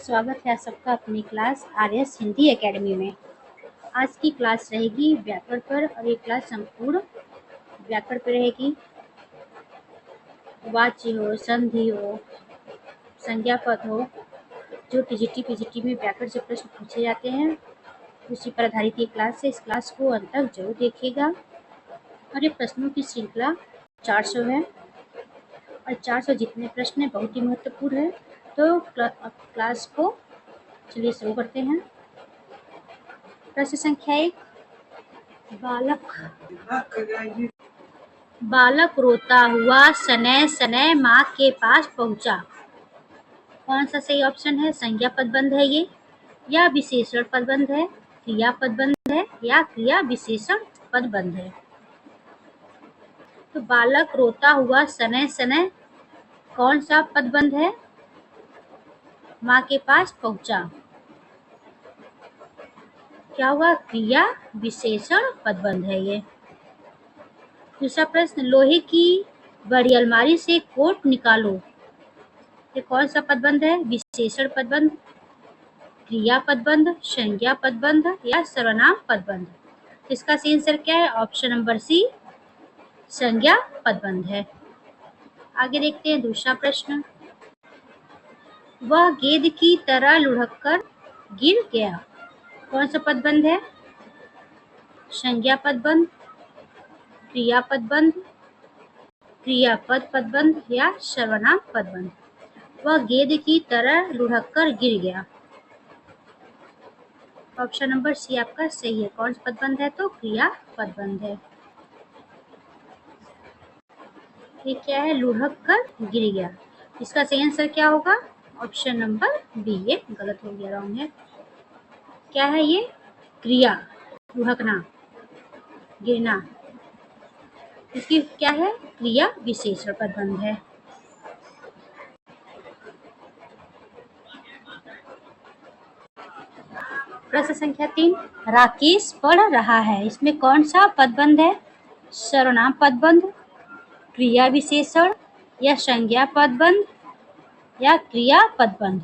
स्वागत है सबका अपनी क्लास आरएस हिंदी एकेडमी में। आज की क्लास रहेगी व्याकरण पर और ये क्लास संपूर्ण व्याकरण पर रहेगी। वाच्य हो, संधि हो, संज्ञा पद हो, जो टीजीटी पीजीटी में व्याकरण से प्रश्न पूछे जाते हैं उसी पर आधारित ये क्लास है। इस क्लास को अंत तक जरूर देखिएगा। और ये प्रश्नों की श्रृंखला 400 है और 400 जितने प्रश्न हैं बहुत ही महत्वपूर्ण है। तो क्लास को चलिए शुरू करते हैं। प्रश्न संख्या 1, बालक रोता हुआ सनय सनय माँ के पास पहुंचा। कौन सा सही ऑप्शन है? संज्ञा पदबंध है ये, या विशेषण पदबंध है, क्रिया पदबंध है, या क्रिया विशेषण पदबंध है? तो बालक रोता हुआ सनय सनय कौन सा पदबंध है? माँ के पास पहुंचा। क्या हुआ? क्रिया विशेषण पदबंध है ये। दूसरा प्रश्न, लोहे की बड़ी अलमारी से कोट निकालो। ये कौन सा पदबंध है? विशेषण पदबंध, क्रिया पदबंध, संज्ञा पदबंध, या सर्वनाम पदबंध? इसका सही आंसर क्या है? ऑप्शन नंबर सी, संज्ञा पदबंध है। आगे देखते हैं दूसरा प्रश्न, वह गेंद की तरह लुढ़ककर गिर गया। कौन सा पदबंध है? संज्ञा पदबंध, क्रिया पदबंध, क्रियापद पदबंध, या सर्वनाम पदबंध? वह गेंद की तरह लुढ़ककर गिर गया। ऑप्शन नंबर सी आपका सही है। कौन सा पदबंध है? तो क्रिया पदबंध है। ये क्या है? लुढ़क कर गिर गया। इसका सही आंसर क्या होगा? Option number B. ये गलत हो गया, रॉन्ग है। क्या है ये? क्रिया, लुढ़कना, गिरना। इसकी क्या है? क्रिया विशेषण पदबंध है। प्रश्न संख्या 3, राकेश पढ़ रहा है। इसमें कौन सा पदबंध है? सर्वनाम पदबंध, क्रिया विशेषण, या संज्ञा पदबंध, या क्रिया पदबंध?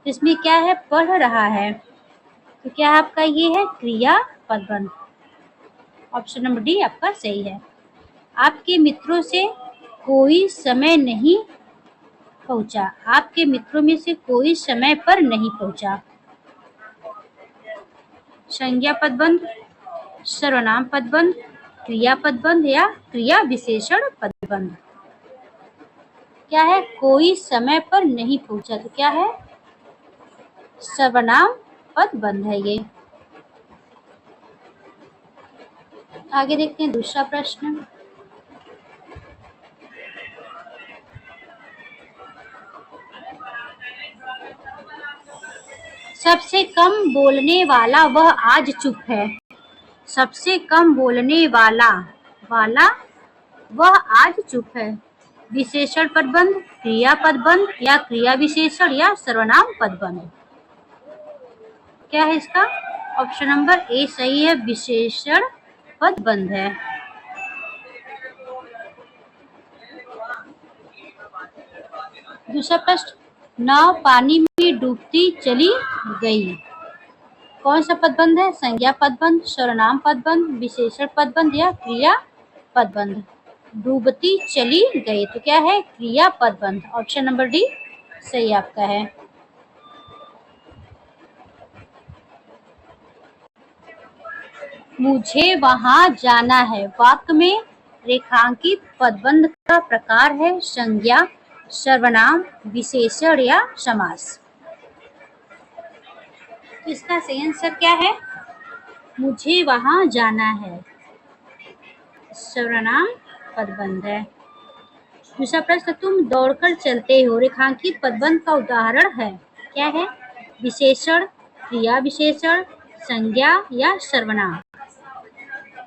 इसमें क्या है? पढ़ रहा है, तो क्या आपका ये है? क्रिया पदबंध। ऑप्शन नंबर डी आपका सही है। आपके मित्रों से कोई समय नहीं पहुंचा। आपके मित्रों में से कोई समय पर नहीं पहुंचा। संज्ञा पदबंध, सर्वनाम पदबंध, क्रिया पदबंध, या क्रिया विशेषण पदबंध? क्या है? कोई समय पर नहीं पहुंचा, तो क्या है? सर्वनाम पदबंध है ये। आगे देखते हैं दूसरा प्रश्न, सबसे कम बोलने वाला वह आज चुप है। सबसे कम बोलने वाला वह आज चुप है। विशेषण पदबंध, क्रिया पदबंध, या क्रिया विशेषण, या सर्वनाम पदबंध? क्या है इसका? ऑप्शन नंबर ए सही है, विशेषण पदबंध है। दूसरा प्रश्न, नाव पानी में डूबती चली गई। कौन सा पदबंध है? संज्ञा पदबंध, सर्वनाम पदबंध, विशेषण पदबंध, या क्रिया पदबंध? डूबती चली गई, तो क्या है? क्रिया पदबंध। ऑप्शन नंबर डी सही आपका है। मुझे वहां जाना है वाक्य में रेखांकित पदबंध का प्रकार है संज्ञा, सर्वनाम, विशेषण, या समास? तो इसका सही आंसर क्या है? मुझे वहां जाना है, सर्वनाम पदबंध है। दूसरा प्रश्न, तुम दौड़कर चलते हो। रेखांकित पदबंध का उदाहरण है। क्या है? विशेषण, क्रिया विशेषण, संज्ञा, या सर्वनाम?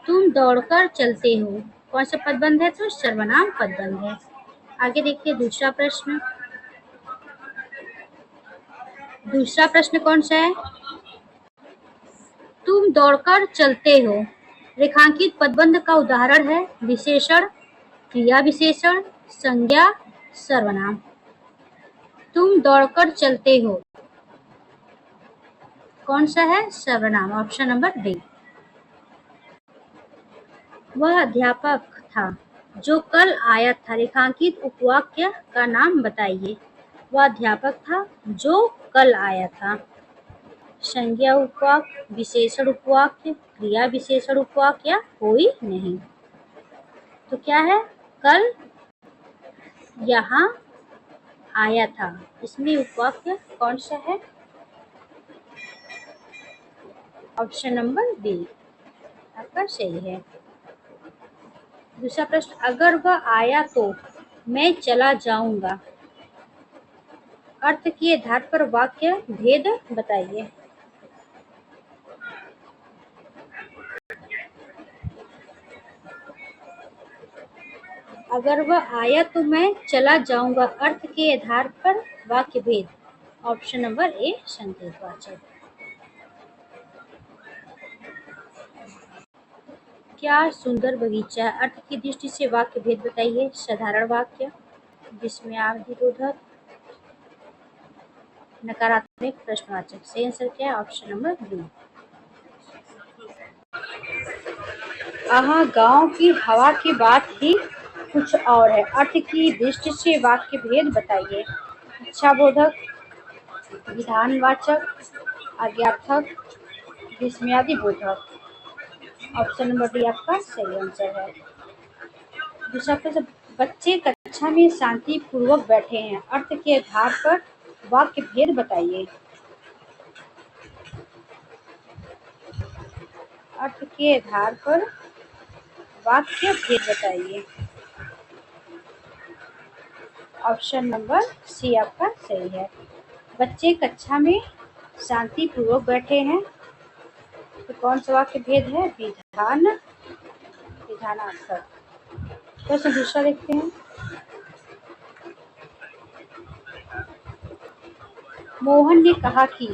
तुम दौड़कर चलते हो कौन सा पदबंध है? तो सर्वनाम पदबंध है। आगे देखिए दूसरा प्रश्न। दूसरा प्रश्न कौन सा है? तुम दौड़कर चलते हो। रेखांकित पदबंध का उदाहरण है विशेषण, क्रिया विशेषण, संज्ञा, सर्वनाम। तुम दौड़कर चलते हो कौन सा है? सर्वनाम, ऑप्शन नंबर डी। वह अध्यापक था जो कल आया था, रेखांकित उपवाक्य का नाम बताइए। वह अध्यापक था जो कल आया था। संज्ञा उपवाक्य, विशेषण उपवाक्य, क्रिया विशेषण उपवाक्य या कोई नहीं। तो क्या है? कल यहाँ आया था, इसमें उपवाक्य कौन सा है? ऑप्शन नंबर बी आपका सही है। दूसरा प्रश्न, अगर वह आया तो मैं चला जाऊंगा, अर्थ के आधार पर वाक्य भेद बताइए। अगर वह आया तो मैं चला जाऊंगा, अर्थ के आधार पर वाक्य भेद, ऑप्शन नंबर ए संकेतवाचक। क्या सुंदर बगीचा, अर्थ की दृष्टि से वाक्य भेद बताइए। साधारण वाक्य, विस्मयादिबोधक, नकारात्मक, प्रश्नवाचक। सही आंसर क्या है? Option number B. गांव की हवा की बात ही कुछ और है, अर्थ की दृष्टि से वाक्य भेद बताइए। इच्छाबोधक, विधानवाचक, आज्ञार्थक, विस्मयादिबोधक। ऑप्शन नंबर डी आपका सही आंसर है। दूसरा प्रश्न, बच्चे कक्षा में शांति पूर्वक बैठे हैं, अर्थ के आधार पर वाक्य भेद बताइए। अर्थ के आधार पर वाक्य भेद बताइए। ऑप्शन नंबर सी आपका सही है। बच्चे कक्षा में शांति पूर्वक बैठे हैं, तो कौन सा वाक्य भेद है? विधानार्थक। प्रश्न दूसरा देखते हैं। मोहन ने कहा कि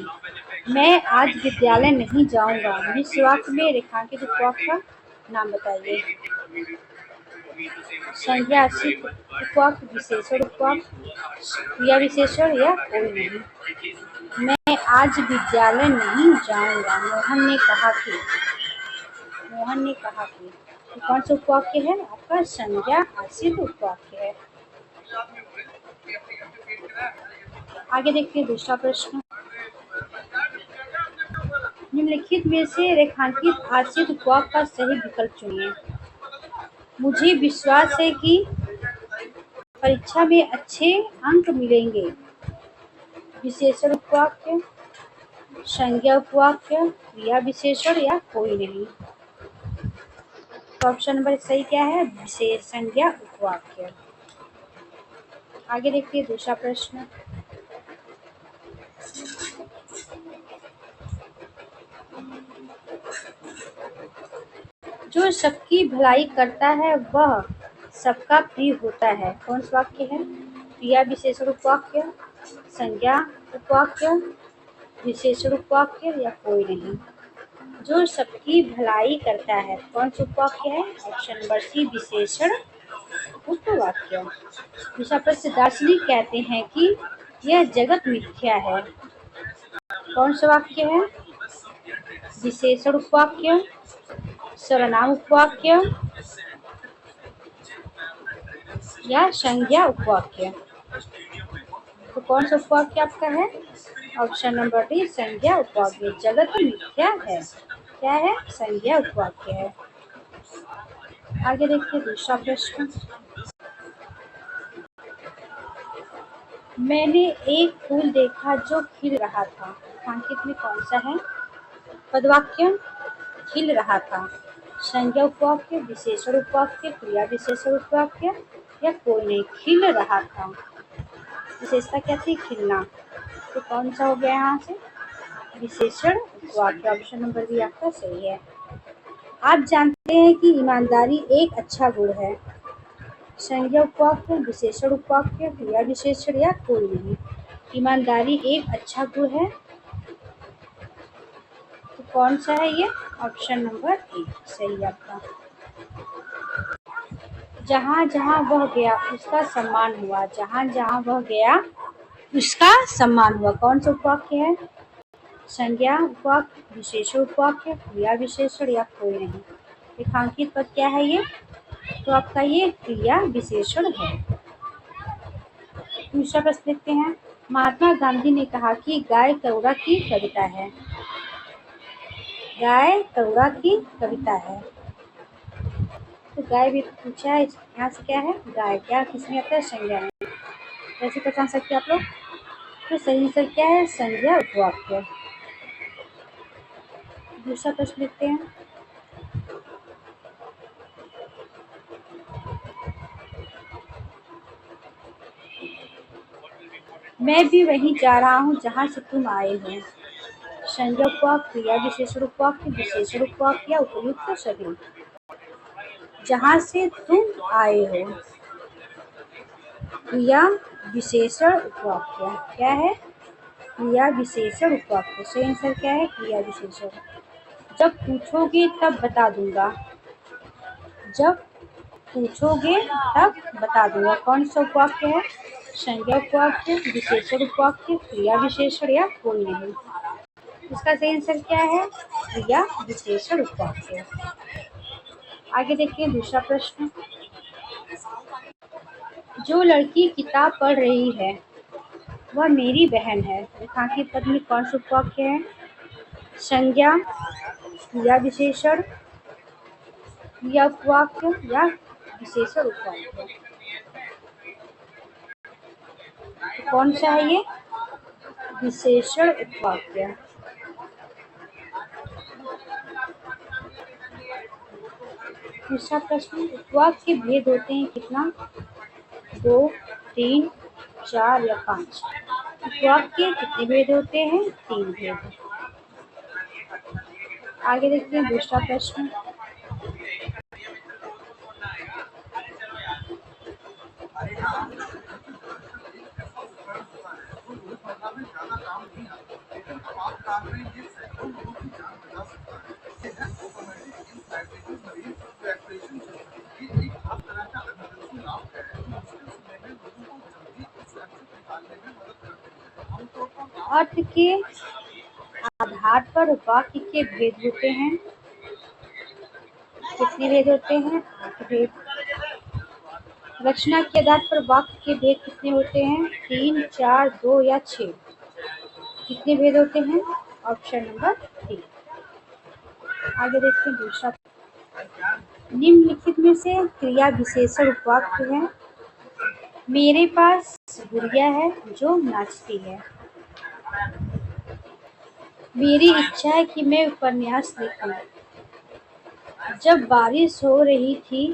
मैं आज विद्यालय नहीं जाऊंगा, इस वाक्य में रेखांकित उपवाक्य का नाम बताइए। संज्ञा आश्रित उपवाक्य, विशेषण उपवाक्य, क्रिया विशेषण या कोई नहीं। मैं आज विद्यालय नहीं जाऊंगा, मोहन ने कहा कि तो कौन सा उपवाक्य है? आपका संज्ञा आश्रित उपवाक्य है। आगे देखते हैं दूसरा प्रश्न। निम्नलिखित में से रेखांकित आश्रित उपवाक्य का सही विकल्प चुनिए। मुझे विश्वास है कि परीक्षा में अच्छे अंक मिलेंगे, विशेषण उपवाक्य, संज्ञा उपवाक्य, क्रिया विशेषण या कोई नहीं। तो ऑप्शन नंबर सही क्या है? विशेष संज्ञा उपवाक्य। आगे देखिए दूसरा प्रश्न। जो सबकी भलाई करता है वह सबका प्रिय होता है, कौन सा वाक्य है? क्रिया विशेषण उपवाक्य, संज्ञा उपवाक्य, विशेषण उपवाक्य या कोई नहीं। जो सबकी भलाई करता है, कौन सा उपवाक्य है? ऑप्शन नंबर सी विशेषण उपवाक्य। दूसरा प्रश्न, दार्शनिक कहते हैं कि यह जगत मिथ्या है, कौन सा वाक्य है? विशेषण उपवाक्य, सर्वनाम उपवाक्य या संज्ञा उपवाक्य। तो कौन सा उपवाक्य आपका है? ऑप्शन नंबर डी संज्ञा उपवाक्य। जगत मिथ्या है, क्या है? संज्ञा उपवाक्य है। आगे देखिए दूसरा प्रश्न। मैंने एक फूल देखा जो खिल रहा था, रेखांकित में कौन सा है? पदवाक्य, खिल रहा था, संज्ञा उपवाक्य, विशेषण उपवाक्य, क्रिया विशेषण उपवाक्य या कोई नहीं। खिल रहा था, विशेषता क्या थी? खिलना। तो कौन सा हो गया यहाँ से? विशेषण उपवाक्य। ऑप्शन नंबर बी आपका सही है। आप जानते हैं कि ईमानदारी एक अच्छा गुण है, संज्ञा उपवाक्य, विशेषण उपवाक्य, क्रिया विशेषण या कोई नहीं। ईमानदारी एक अच्छा गुण है, तो कौन सा है ये? ऑप्शन नंबर ए सही आपका। जहाँ जहाँ वह गया उसका सम्मान हुआ, जहाँ जहाँ वह गया उसका सम्मान हुआ, कौन सा उपवाक्य है? संज्ञा उपवाक्य, विशेषण उपवाक्य, क्रिया विशेषण या कोई नहीं। रेखांकित पद क्या है ये? तो आपका ये क्रिया विशेषण है। दूसरा प्रश्न देखते हैं। महात्मा गांधी ने कहा कि गाय करुणा की कविता है। गाय करुणा की कविता है। तो गाय भी पूछा है, यहाँ से क्या है? गाय। क्या किसमें आता है? संज्ञा में। कैसे पहचान सकते हैं आप लोग? तो सही आंसर क्या है? संज्ञा उपवाक्य। दूसरा प्रश्न देखते हैं। मैं भी वहीं जा रहा हूँ जहाँ से तुम आए हो। संज्ञा उपवाक्य, क्रिया विशेषण उपवाक्य, विशेषण उपवाक्य या उपयुक्त सभी। जहाँ से तुम आए हो, क्रिया विशेषण उपवाक्य। क्या है? क्रिया विशेषण उपवाक्य। सही आंसर क्या है? क्रिया विशेषण। जब पूछोगे तब बता दूंगा। जब पूछोगे तब बता दूंगा। कौन सा उपवाक्य है? संज्ञा उपवाक्य, विशेषण उपवाक्य, क्रिया विशेषण या कोई नहीं। इसका सही आंसर क्या है? क्रिया विशेषण उपवाक्य। आगे देखिए दूसरा प्रश्न। जो लड़की किताब पढ़ रही है वह मेरी बहन है। रेखांकित पद में कौन सा उपवाक्य है? संज्ञा, क्रिया विशेषण, क्रिया उपवाक्य या विशेषण उपवाक्य। तो कौन सा है ये? विशेषण उपवाक्य। दूसरा प्रश्न। उपवाक्य के भेद होते हैं कितना? 2, 3, 4 या 5। उपवाक्य के कितने भेद होते हैं? 3 भेद। आगे देखते हैं दूसरा प्रश्न। अर्थ के आधार पर वाक्य के भेद होते हैं। कितने भेद होते हैं? 8 भेद। रचना के आधार पर वाक्य के भेद कितने होते हैं? 3, 4, 2 या 6। कितने भेद होते हैं? Option number 3। आगे देखते हैं दूसरा। निम्नलिखित में से क्रिया विशेषण उपवाक्य है। मेरे पास गुड़िया है जो नाचती है। मेरी इच्छा है कि मैं उपन्यास लिखूं। जब बारिश हो रही थी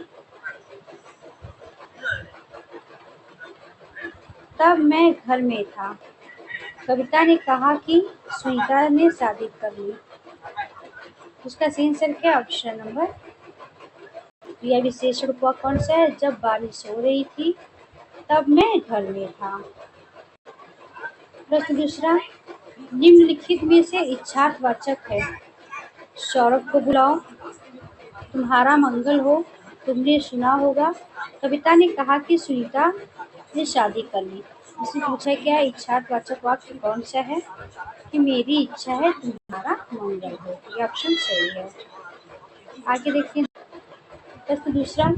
तब मैं घर में था। कविता ने कहा कि सुनीता ने शादी कर ली। उसका सही आंसर क्या? Option number. क्रिया विशेषण उपवाक्य कौन सा है? जब बारिश हो रही थी तब मैं घर में था। प्रश्न दूसरा। निम्नलिखित में से इच्छावाचक है। सौरभ को बुलाओ, तुम्हारा मंगल हो, तुमने सुना होगा, कविता ने कहा कि सुनीता ने शादी कर ली। इसमें पूछा क्या है? इच्छावाचक वाक्य कौन सा है? कि मेरी इच्छा है तुम्हारा मंगल हो। ये ऑप्शन सही है। आगे देखिए प्रश्न दूसरा।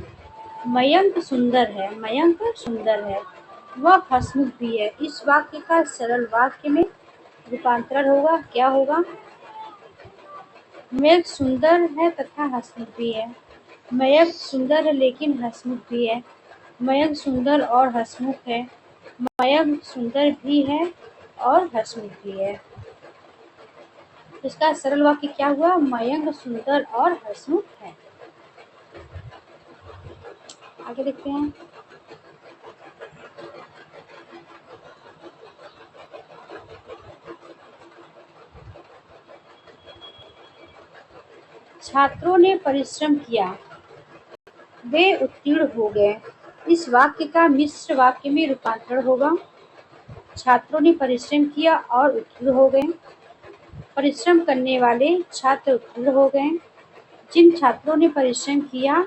मयंक सुंदर है। मयंक सुंदर है, वह हंसमुख भी है। इस वाक्य का सरल वाक्य में रूपांतरण होगा। क्या होगा? मयंक सुंदर है तथा हंसमुख भी है। मयंक सुंदर है लेकिन हंसमुख भी है। मयंक सुंदर और हंसमुख है। मयंक सुंदर भी है और हंसमुख भी है। इसका सरल वाक्य क्या हुआ? मयंक सुंदर और हंसमुख है। आगे देखते हैं। छात्रों ने परिश्रम किया, वे उत्तीर्ण हो गए। इस वाक्य का मिश्र वाक्य में रूपांतरण होगा। छात्रों ने परिश्रम किया और उत्तीर्ण हो गए। परिश्रम करने वाले छात्र उत्तीर्ण हो गए। जिन छात्रों ने परिश्रम किया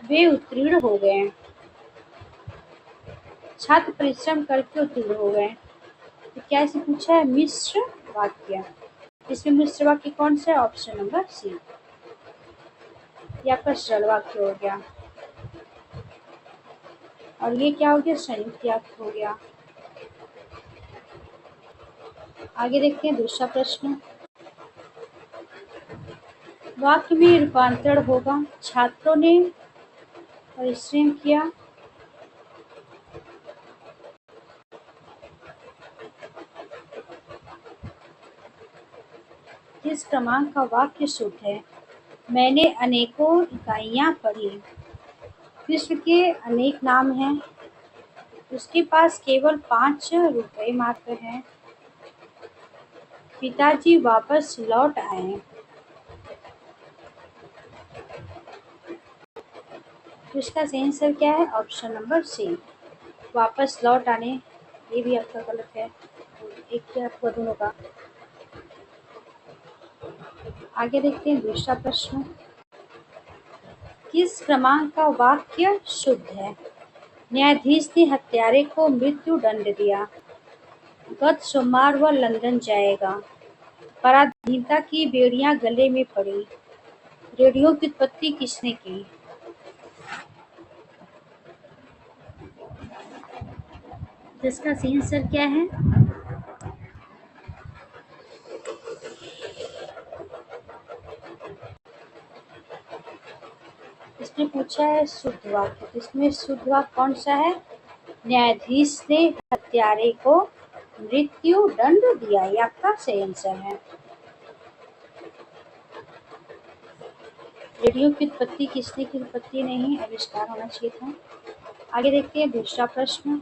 वे उत्तीर्ण हो गए। छात्र परिश्रम करके उत्तीर्ण हो गए। तो क्या इसे पूछा है? मिश्र वाक्य। इसमें मिश्र वाक्य कौन सा है? Option number C. ये आपका सरल वाक्य हो गया और ये क्या हो गया? संयुक्त वाक्य हो गया। आगे देखते हैं दूसरा प्रश्न। वाक्य में रूपांतरण होगा। छात्रों ने परिश्रम किया। किस क्रमांक का वाक्य शुद्ध है? मैंने अनेकों इकाइयां पढ़ी। विश्व के अनेक नाम हैं। उसके पास केवल 5 रुपए मात्र हैं। पिताजी वापस लौट आए। तो इसका सही आंसर क्या है? ऑप्शन नंबर सी, वापस लौट आने। ये भी आपका गलत है, एक क्या आपका दोनों का। आगे देखते हैं दूसरा प्रश्न। किस क्रमांक का वाक्य शुद्ध है? न्यायाधीश ने हत्यारे को मृत्यु दंड दिया। गत सोमवार वह लंदन जाएगा। पराधीनता की बेड़ियां गले में पड़ी। रेडियो की उत्पत्ति किसने की? जिसका सही आंसर क्या है? इसमें पूछा है शुद्ध वाक्य। इसमें शुद्ध वाक्य कौन सा है? न्यायाधीश ने हत्यारे को मृत्यु दंड दिया। ये आपका सही आंसर है। रेडियो की उत्पत्ति किसने की? उत्पत्ति नहीं, आविष्कार होना चाहिए था। आगे देखते हैं दूसरा प्रश्न।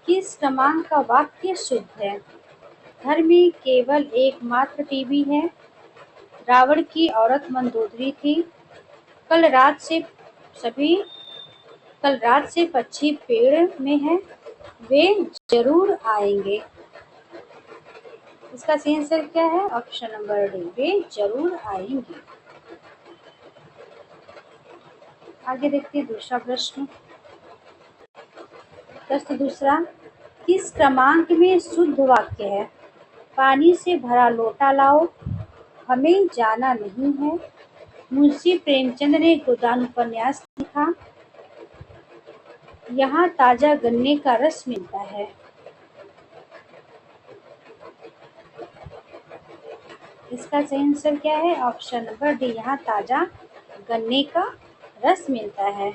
किस क्रमांक का वाक्य शुद्ध है? घर में केवल एकमात्र टीवी है। रावण की औरत मंदोदरी थी। कल रात से सभी कल रात से पक्षी पेड़ में हैं। वे जरूर आएंगे। इसका सही आंसर क्या है? ऑप्शन नंबर डी, वे जरूर आएंगे। आगे देखते हैं दूसरा प्रश्न। प्रश्न दूसरा। किस क्रमांक में शुद्ध वाक्य है? पानी से भरा लोटा लाओ। हमें जाना नहीं है। मुंशी प्रेमचंद ने गोदान उपन्यास लिखा। यहाँ ताजा गन्ने का रस मिलता है। इसका सही आंसर क्या है? ऑप्शन नंबर डी, यहाँ ताजा गन्ने का रस मिलता है।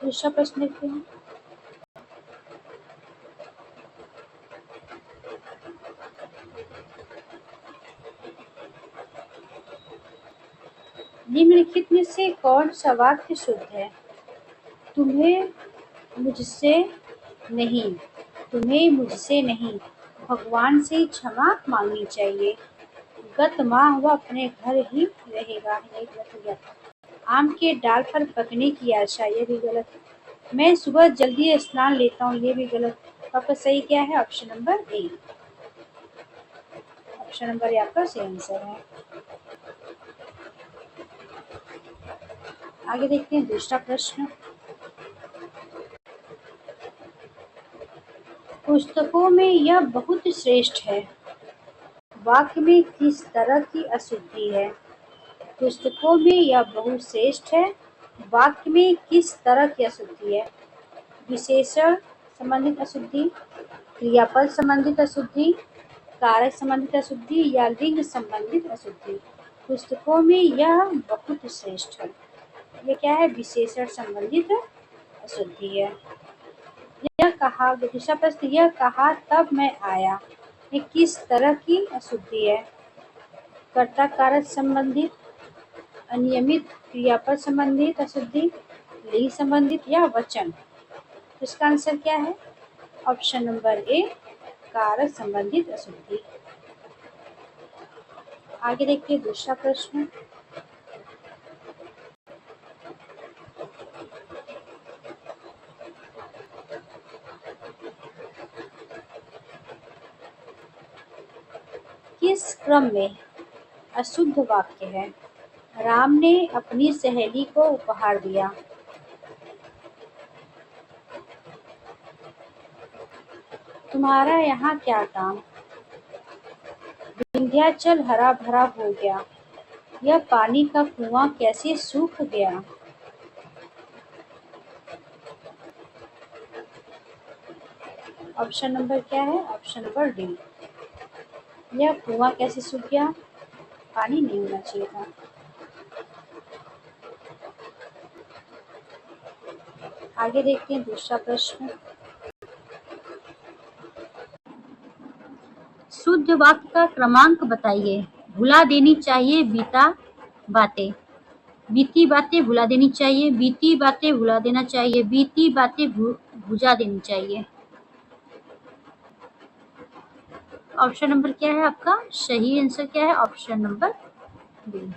दूसरा प्रश्न देखते हैं। निम्नलिखित में से कौन सा वाक्य शुद्ध है? तुम्हें मुझसे नहीं, तुम्हें मुझसे नहीं, भगवान से क्षमा मांगनी चाहिए। गत माह वह अपने घर ही रहेगा। ये गलत हो गया। आम के डाल पर पकने की आशा। ये भी गलत। मैं सुबह जल्दी स्नान लेता हूँ। ये भी गलत। आपका सही क्या है? Option number A. Option number ए आपका सही आंसर है। आगे देखते हैं दूसरा प्रश्न। पुस्तकों में यह बहुत श्रेष्ठ है। वाक्य में किस तरह की अशुद्धि है? पुस्तकों में यह बहुत श्रेष्ठ है। वाक्य में किस तरह की अशुद्धि है? विशेषण संबंधित अशुद्धि, क्रियापद संबंधित अशुद्धि, कारक संबंधित अशुद्धि या लिंग संबंधित अशुद्धि। पुस्तकों में यह बहुत श्रेष्ठ है। ये क्या है? विशेषण संबंधित अशुद्धि है। यह कहा, दूसरा प्रश्न, यह कहा तब मैं आया। ये किस तरह की अशुद्धि है? कर्ता कारक संबंधित, अनियमित, क्रियापद संबंधित अशुद्धि, लिंग संबंधित या वचन। इसका आंसर क्या है? ऑप्शन नंबर ए, कारक संबंधित अशुद्धि। आगे देखिए दूसरा प्रश्न। किस क्रम में अशुद्ध वाक्य है? राम ने अपनी सहेली को उपहार दिया। तुम्हारा यहाँ क्या काम? विंध्याचल हरा भरा हो गया। यह पानी का कुआं कैसे सूख गया? ऑप्शन नंबर क्या है? Option number D. यह कुआं कैसे सूख गया? पानी नहीं होना चाहिए था। आगे देखते हैं दूसरा प्रश्न। शुद्ध वाक्य का क्रमांक बताइए। भुला देनी चाहिए बीता बातें। बीती बातें भुला देनी चाहिए। बीती बातें भुला देना चाहिए। बीती बातें भुजा देनी चाहिए। ऑप्शन नंबर क्या है आपका? सही आंसर क्या है? Option number B.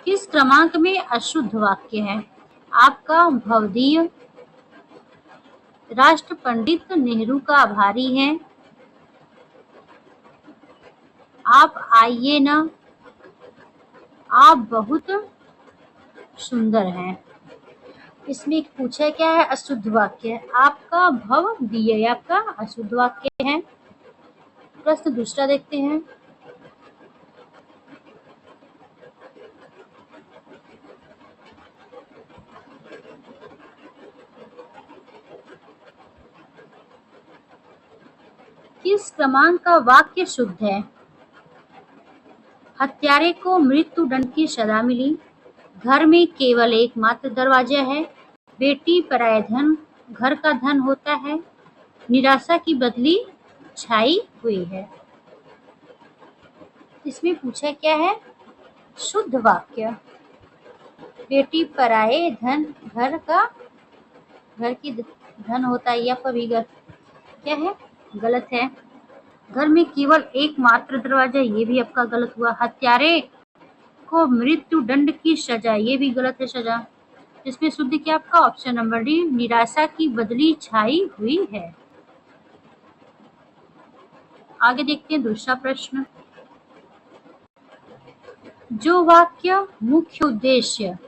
किस क्रमांक में अशुद्ध वाक्य है? आपका भवदीय, राष्ट्र पंडित नेहरू का आभारी है, आप आइए न, आप बहुत सुंदर हैं। इसमें पूछा क्या है? अशुद्ध वाक्य। आपका भव दिए आपका अशुद्ध वाक्य है। प्रश्न दूसरा देखते हैं। किस क्रमांक का वाक्य शुद्ध है? हत्यारे को मृत्यु दंड की सजा मिली। घर में केवल एक मात्र दरवाजा है। बेटी पराया धन घर का धन होता है। निराशा की बदली छाई हुई है। इसमें पूछा क्या है? शुद्ध वाक्य। बेटी पराये धन घर की धन होता है। यह भी क्या है? गलत है। घर में केवल एक मात्र दरवाजा, ये भी आपका गलत हुआ। हत्यारे को मृत्यु दंड की सजा, ये भी गलत है सजा। इसमें शुद्ध क्या आपका? Option number D. निराशा की बदली छाई हुई है। आगे देखते हैं दूसरा प्रश्न। जो वाक्य मुख्य उद्देश्य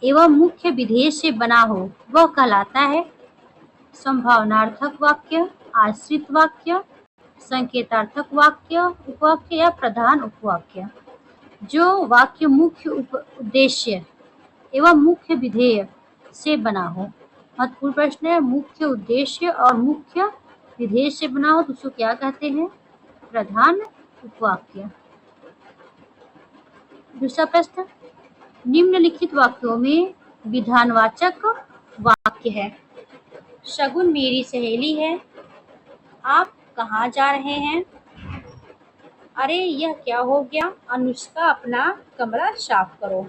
एवं मुख्य विधेय से बना हो वह कहलाता है संभावनार्थक वाक्य, आश्रित वाक्य, संकेतार्थक वाक्य, उपवाक्य या प्रधान उपवाक्य। जो वाक्य मुख्य उद्देश्य एवं मुख्य विधेय से बना हो। महत्वपूर्ण प्रश्न है। मुख्य उद्देश्य और मुख्य विधेय से बना हो तो उसको क्या कहते हैं? प्रधान उपवाक्य। दूसरा प्रश्न। निम्नलिखित वाक्यों में विधानवाचक वाक्य है। शगुन मेरी सहेली है। आप कहाँ जा रहे हैं? अरे यह क्या हो गया? अनुष्का अपना कमरा साफ करो।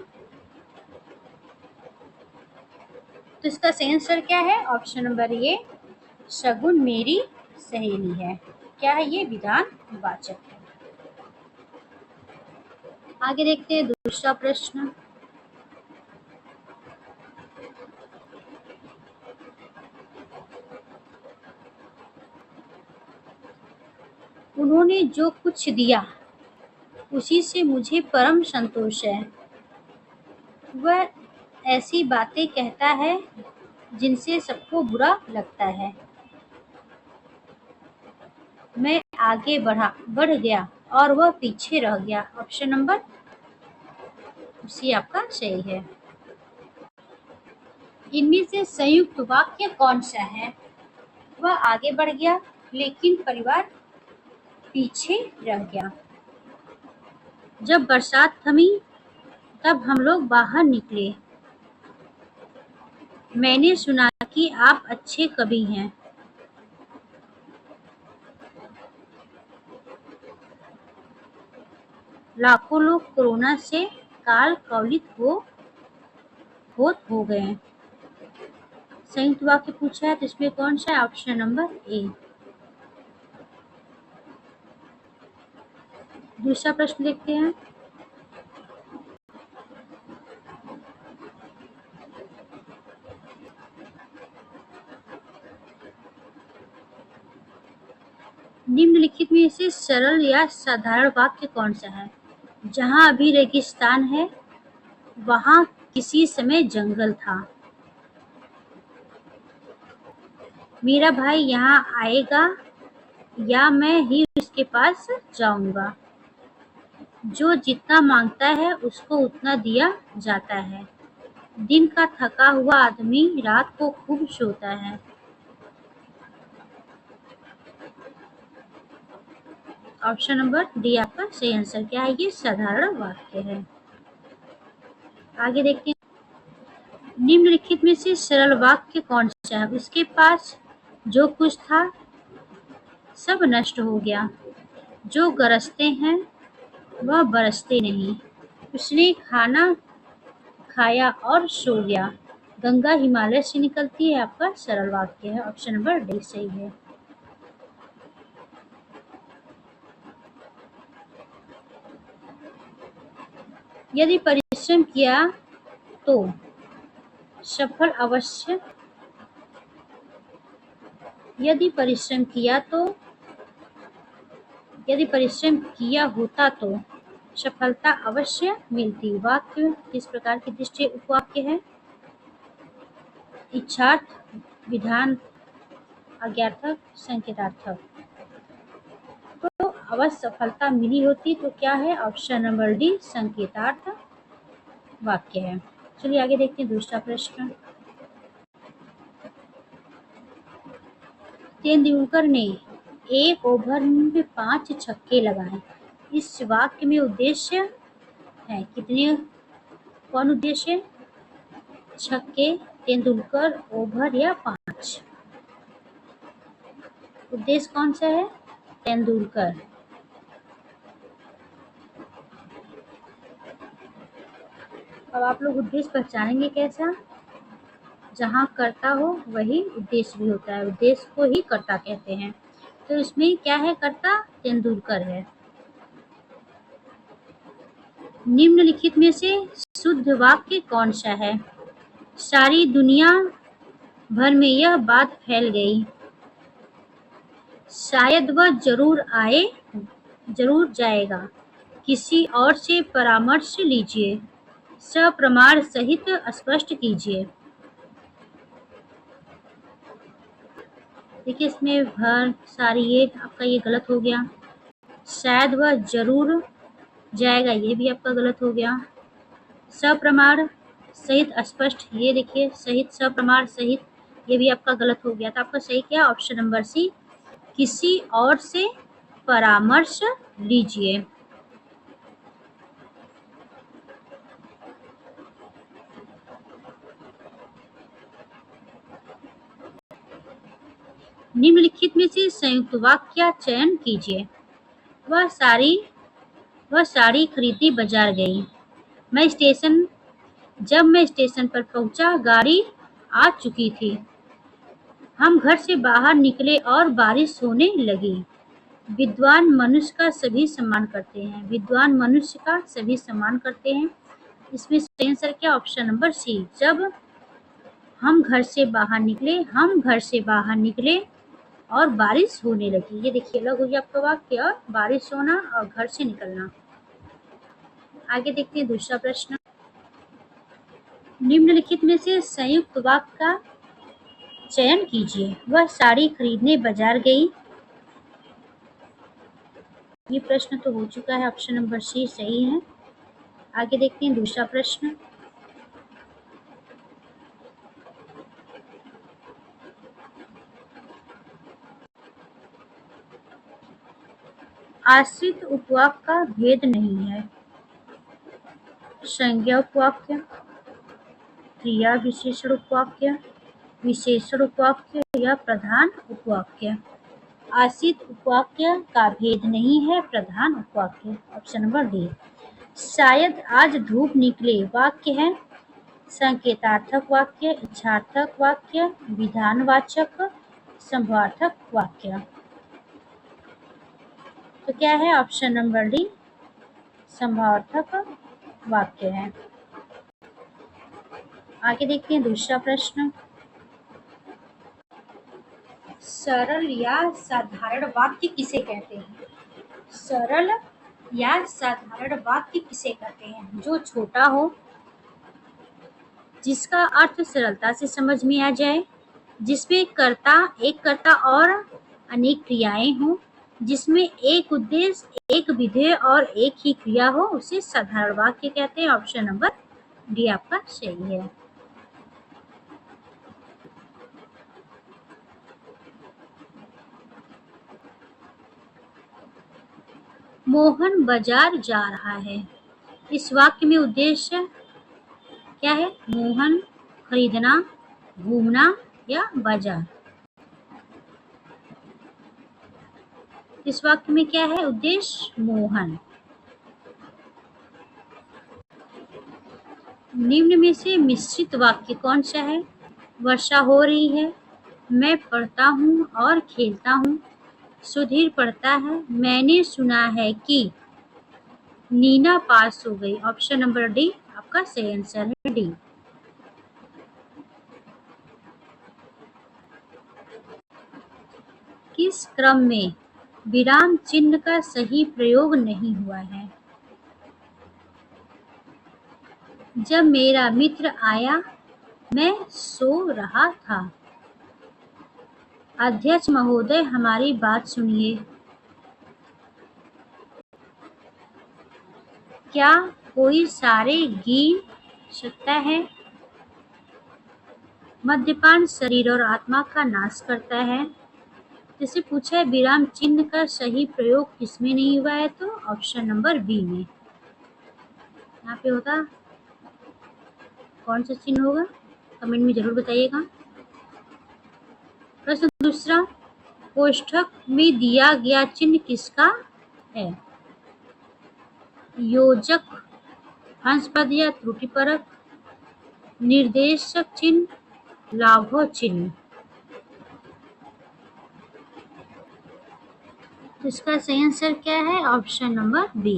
तो इसका सही आंसर क्या है? ऑप्शन नंबर ए। शगुन मेरी सहेली है। क्या है? ये विधानवाचक है। आगे देखते हैं दूसरा प्रश्न। उन्होंने जो कुछ दिया उसी से मुझे परम संतोष है। वह ऐसी बातें कहता है जिनसे सबको बुरा लगता है। मैं आगे बढ़ गया और वह पीछे रह गया। ऑप्शन नंबर सी आपका सही है। इनमें से संयुक्त वाक्य कौन सा है? वह आगे बढ़ गया लेकिन परिवार पीछे रह गया। जब बरसात थमी तब हम लोग बाहर निकले। मैंने सुना कि आप अच्छे कवि हैं। लाखों लोग कोरोना से काल कवलित हो गए। संयुक्त वाक्य पूछा है तो इसमें कौन सा है? Option number A. दूसरा प्रश्न देखते हैं। निम्नलिखित में से सरल या साधारण वाक्य कौन सा है? जहाँ अभी रेगिस्तान है वहाँ किसी समय जंगल था। मेरा भाई यहाँ आएगा या मैं ही उसके पास जाऊंगा। जो जितना मांगता है उसको उतना दिया जाता है। दिन का थका हुआ आदमी रात को खूब सोता है। ऑप्शन नंबर डी आपका सही आंसर। क्या है? ये साधारण वाक्य है। आगे देखते हैं। निम्नलिखित में से सरल वाक्य कौन सा है? उसके पास जो कुछ था सब नष्ट हो गया। जो गरजते हैं वह बरसते नहीं। उसने खाना खाया और सो गया। गंगा हिमालय से निकलती है। आपका सरल वाक्य है। ऑप्शन नंबर डी सही है। यदि परिश्रम किया तो सफल अवश्य यदि परिश्रम किया तो यदि परिश्रम किया होता तो सफलता अवश्य मिलती। वाक्य किस प्रकार की दृष्टि उपवाक्य है? इच्छार्थ, विधान, आज्ञार्थक, संकेतार्थक। तो अवश्य सफलता मिली होती तो क्या है? ऑप्शन नंबर डी संकेतार्थ वाक्य है। चलिए आगे देखते हैं दूसरा प्रश्न। तेंदुलकर ने एक ओवर में 5 छक्के लगाए। इस वाक्य में उद्देश्य है कितने? कौन उद्देश्य? छक्के, तेंदुलकर, ओवर या 5? उद्देश्य कौन सा है? तेंदुलकर। अब आप लोग उद्देश्य पहचानेंगे कैसा? जहाँ कर्ता हो वही उद्देश्य भी होता है। उद्देश्य को ही कर्ता कहते हैं। तो इसमें क्या है? कर्ता तेंदुलकर है। निम्नलिखित में से शुद्ध वाक्य कौन सा है? सारी दुनिया भर में यह बात फैल गई। शायद वह जरूर जाएगा। किसी और से परामर्श लीजिए। सप्रमाण सहित स्पष्ट कीजिए। देखिए इसमें भर सारी ये आपका ये गलत हो गया। शायद वह जरूर जाएगा ये भी आपका गलत हो गया। सप्रमाण सहित स्पष्ट, ये देखिए सहित, सप्रमाण सहित, ये भी आपका गलत हो गया। तो आपका सही क्या? ऑप्शन नंबर सी किसी और से परामर्श लीजिए। निम्नलिखित में से संयुक्त वाक्य का चयन कीजिए। वह साड़ी खरीदने बाजार गई। जब मैं स्टेशन पर पहुंचा गाड़ी आ चुकी थी। हम घर से बाहर निकले और बारिश होने लगी। विद्वान मनुष्य का सभी सम्मान करते हैं। विद्वान मनुष्य का सभी सम्मान करते हैं। इसमें सही आंसर क्या? Option number C. जब हम घर से बाहर निकले और बारिश होने लगी। ये देखिए अलग हो गया आपका वाक्य, बारिश होना और घर से निकलना। आगे देखते हैं दूसरा प्रश्न। निम्नलिखित में से संयुक्त वाक्य का चयन कीजिए। वह साड़ी खरीदने बाजार गई। ये प्रश्न तो हो चुका है। ऑप्शन नंबर सी सही है। आगे देखते हैं दूसरा प्रश्न। आश्रित उपवाक्य का भेद नहीं है। संज्ञा उपवाक्य, क्रिया विशेषण उपवाक्य, विशेषण उपवाक्य या प्रधान उपवाक्य। आश्रित उपवाक्य का भेद नहीं है। प्रधान उपवाक्य। Option number D. शायद आज धूप निकले वाक्य है संकेतार्थक वाक्य, इच्छार्थक वाक्य, विधानवाचक, संभवार्थक वाक्य। तो क्या है? ऑप्शन नंबर डी समानार्थक वाक्य है। आगे देखते हैं दूसरा प्रश्न। सरल या साधारण वाक्य किसे कहते हैं? सरल या साधारण वाक्य किसे कहते हैं? जो छोटा हो, जिसका अर्थ सरलता से समझ में आ जाए, जिसमें एक कर्ता और अनेक क्रियाएं हों, जिसमें एक उद्देश्य, एक विधेय और एक ही क्रिया हो, उसे साधारण वाक्य कहते हैं। ऑप्शन नंबर डी आपका सही है। मोहन बाजार जा रहा है। इस वाक्य में उद्देश्य क्या है? मोहन खरीदना, घूमना या बाजार। इस वाक्य में क्या है उद्देश्य? मोहन। निम्न में से मिश्रित वाक्य कौन सा है? वर्षा हो रही है, मैं पढ़ता हूँ और खेलता हूँ, सुधीर पढ़ता है, मैंने सुना है कि नीना पास हो गई। ऑप्शन नंबर डी आपका सही आंसर है, डी। किस क्रम में विराम चिन्ह का सही प्रयोग नहीं हुआ है? जब मेरा मित्र आया, मैं सो रहा था। अध्यक्ष महोदय हमारी बात सुनिए। क्या कोई सारे गिन सकता है? मद्यपान शरीर और आत्मा का नाश करता है। जैसे पूछा है विराम चिन्ह का सही प्रयोग किसमें नहीं हुआ है, तो ऑप्शन नंबर बी में। यहाँ पे होगा कौन सा चिन्ह होगा? कमेंट में जरूर बताइएगा। प्रश्न दूसरा, कोष्ठक में दिया गया चिन्ह किसका है? योजक, हंसपद या त्रुटिपरक, निर्देशक चिन्ह, लाघव चिन्ह। इसका सही आंसर क्या है? Option number B.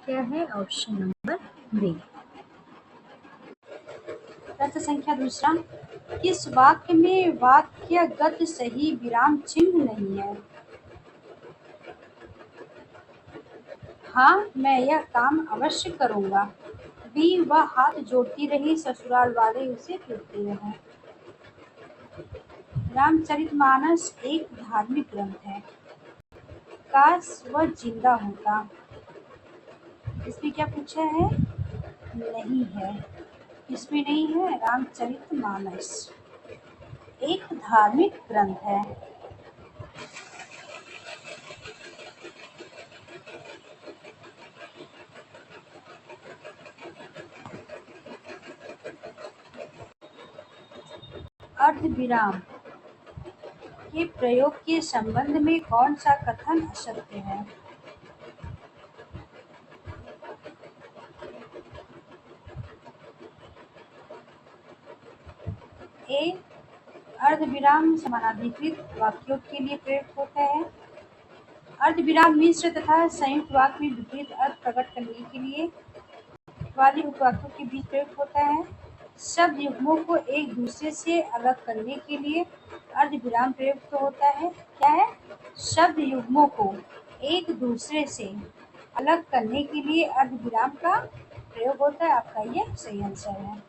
क्या है? Option number B. प्रश्न संख्या दूसरा, किस वाक्य में वाक्यगत सही विराम चिन्ह नहीं है? हाँ, मैं यह काम अवश्य करूँगा। बी, वह हाथ जोड़ती रही, ससुराल वाले उसे पीटते रहे। रामचरितमानस एक धार्मिक ग्रंथ है। काश वह जिंदा होता। इसमें क्या पूछा है? नहीं है। इसमें नहीं है। रामचरितमानस एक धार्मिक ग्रंथ है। अर्धविराम के प्रयोग के संबंध में कौन सा कथन असत्य है? ए, अर्धविराम समानाधिकृत वाक्यों के लिए प्रयुक्त होता है। अर्धविराम मिश्र तथा संयुक्त वाक्य में विपरीत अर्थ प्रकट करने के लिए वाली उपवाक्यों के बीच प्रयुक्त होता है। शब्द युग्मों को एक दूसरे से अलग करने के लिए अर्धविराम प्रयुक्त होता है। क्या है? शब्द युग्मों को एक दूसरे से अलग करने के लिए अर्धविराम का प्रयोग होता है। आपका ये सही आंसर है।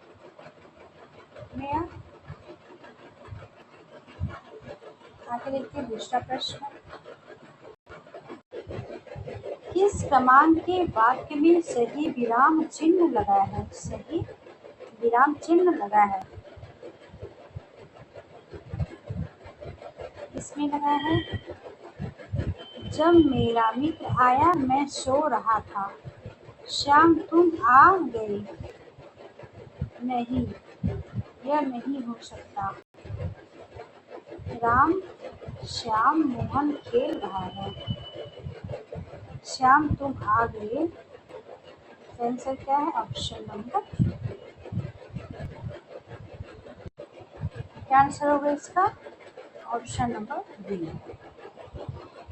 आगे देखते हैं दूसरा प्रश्न। किस क्रमांक के वाक्य में सही विराम चिन्ह लगा है? सही विराम चिन्ह लगा है। इसमें लगा है, जब मेरा मित्र आया मैं सो रहा था। श्याम तुम आ गए। नहीं, यह नहीं हो सकता। राम, श्याम, मोहन खेल रहा है। श्याम तुम आ गए। आंसर क्या है? ऑप्शन नंबर, क्या आंसर होगा इसका? Option number B.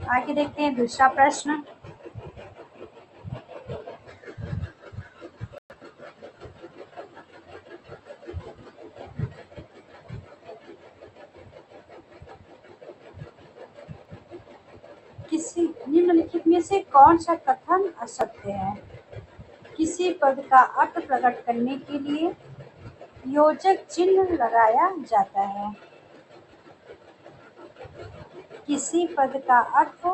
आगे देखते हैं दूसरा प्रश्न। किसी निम्नलिखित में से कौन सा कथन असत्य है? किसी पद का अर्थ प्रकट करने के लिए योजक चिन्ह लगाया जाता है। किसी पद का अर्थ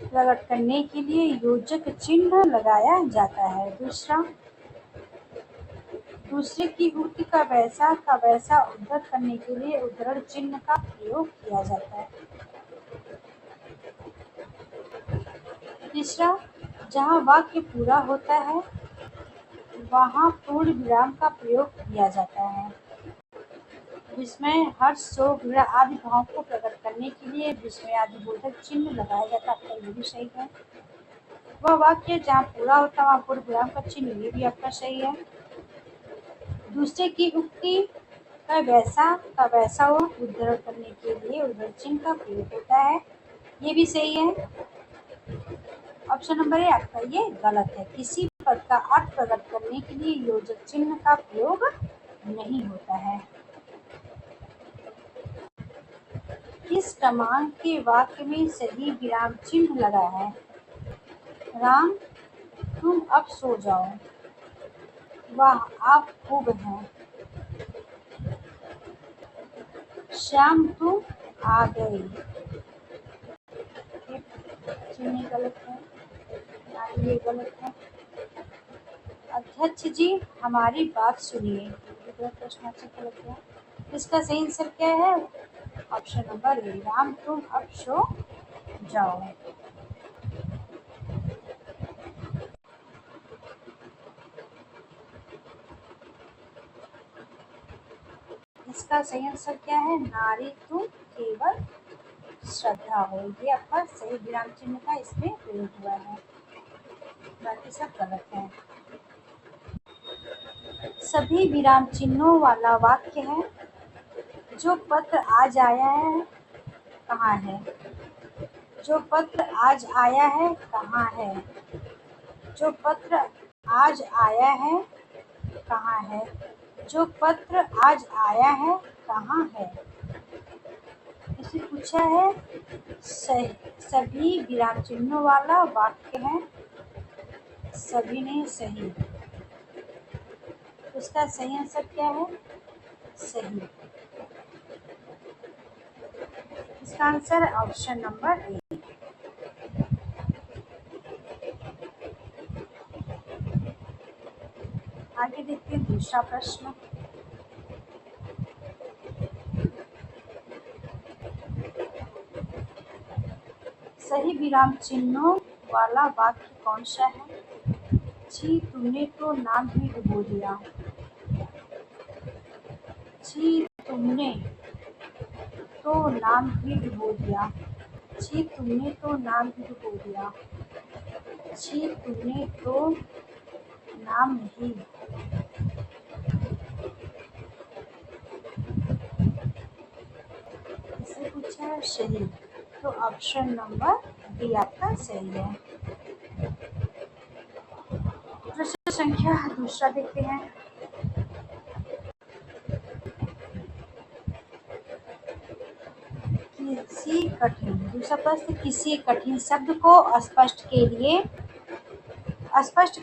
प्रकट करने के लिए योजक चिन्ह लगाया जाता है। दूसरे की उक्ति का वैसा उद्धृत करने के लिए उद्धरण चिन्ह का प्रयोग किया जाता है। तीसरा, जहाँ वाक्य पूरा होता है वहाँ पूर्ण विराम का प्रयोग किया जाता है। विस्मय, हर्ष, शोक, घृणा आदि भावों को प्रकट करने के लिए विस्मय आदि बोधक चिन्ह लगाया जाता है। ये भी सही है। वह वाक्य जहाँ पूरा होता है वहाँ पूर्ण विराम का चिन्ह, ये भी आपका सही है। दूसरे की उक्ति का वैसा हो उद्धरण करने के लिए उद्धरण चिन्ह का प्रयोग होता है, ये भी सही है। ऑप्शन नंबर ए आपका ये गलत है। किसी पद का अर्थ प्रकट करने के लिए योजक चिन्ह का प्रयोग नहीं होता है। किस क्रमांक के वाक्य में सही विराम चिन्ह लगा है? राम तुम अब सो जाओ, वाह आप खूब हैं, श्याम तुम आ गए। चिन्ह गलत है, ये गलत है। अध्यक्ष जी हमारी बात सुनिए, प्रश्न गलत है। इसका सही आंसर क्या है? ऑप्शन नंबर ए, राम तुम अब सो जाओ। इसका सही आंसर क्या है? नारी तुम केवल श्रद्धा हो। ये आपका सही विराम चिन्ह का इसमें प्रयोग हुआ है, बाकी सब गलत है। सभी विराम चिन्हों वाला वाक्य है। जो पत्र आज आया है कहाँ है? जो पत्र आज आया है कहाँ है? जो पत्र आज आया है कहाँ है? जो पत्र आज आया है कहाँ है? इसे पूछा है सभी विराम चिन्हों वाला वाक्य है, सभी ने सही। उसका सही आंसर क्या है? सही। इसका आंसर ऑप्शन नंबर ए। आगे देखते हैं दूसरा प्रश्न। सही विराम चिन्हों वाला वाक्य कौन सा है? छी तुमने तो नाम ही डुबो दिया। छी तुमने तो नाम ही डुबो दिया। छी तुमने तो नाम ही डुबो दिया। छी तुमने तो नाम ही। इसे पूछा है सही, तो ऑप्शन नंबर बी आपका सही है। प्रश्न संख्या दूसरा देखते हैं। दूसरा प्रश्न, किसी कठिन शब्द को स्पष्ट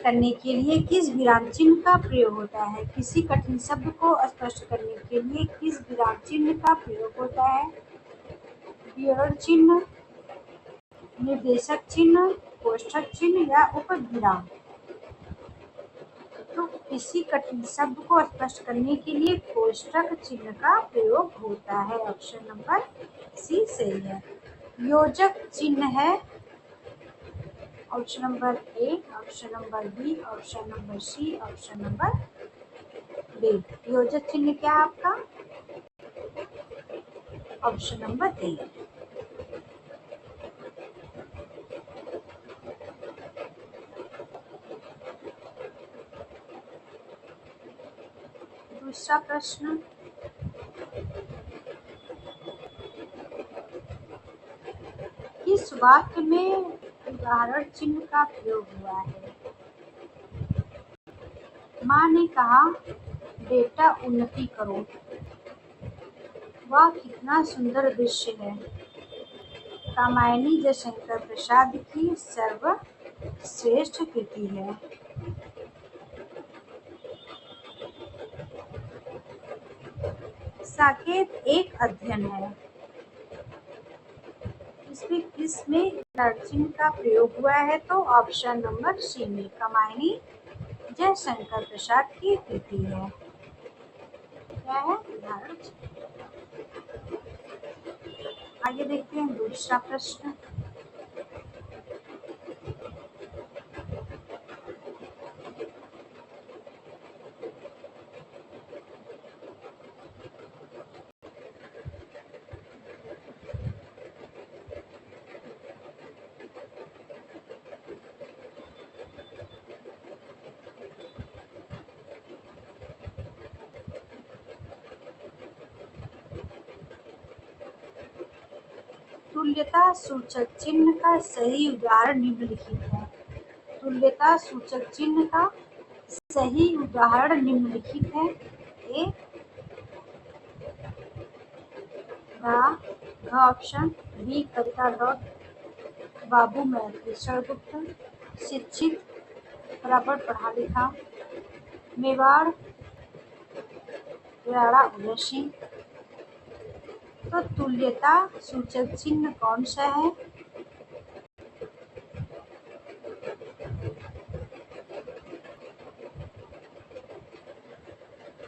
करने के लिए किस विराम चिन्ह का प्रयोग होता है? किसी कठिन शब्द को स्पष्ट करने के लिए किस विराम चिन्ह का प्रयोग होता है? विवरण चिन्ह, निर्देशक चिन्ह, कोष्ठक चिन्ह या उपविराम? तो किसी कठिन शब्द को स्पष्ट करने के लिए कोष्ठक चिन्ह का प्रयोग होता है। ऑप्शन नंबर सी सही है। योजक चिन्ह है option number A, option number B, option number C, option number D. योजक चिन्ह क्या है आपका? Option number A. दूसरा प्रश्न, किस वाक्य में उदाहरण चिन्ह का प्रयोग हुआ है? माँ ने कहा, बेटा उन्नति करो। वह कितना सुंदर दृश्य है। कामायनी जयशंकर प्रसाद की सर्वश्रेष्ठ कृति है। साकेत एक अध्ययन है। इसमें किसमें चिन्ह का प्रयोग हुआ है? तो ऑप्शन नंबर सी में कामायनी जयशंकर प्रसाद की कृति है। क्या है? उदाहरण चिन्ह। आगे देखते हैं दूसरा प्रश्न। तुल्यता सूचक चिन्ह का सही उदाहरण निम्नलिखित है। तुल्यता सूचक चिन्ह का सही उदाहरण निम्नलिखित है। ए घ ऑप्शन, बी कविता डॉट बाबू मैत्री शरगुप्त, शिक्षित बराबर पढ़ा लिखा, मेवाड़ राणा उदय सिंह। तो तुल्यता सूचक चिन्ह कौन सा है?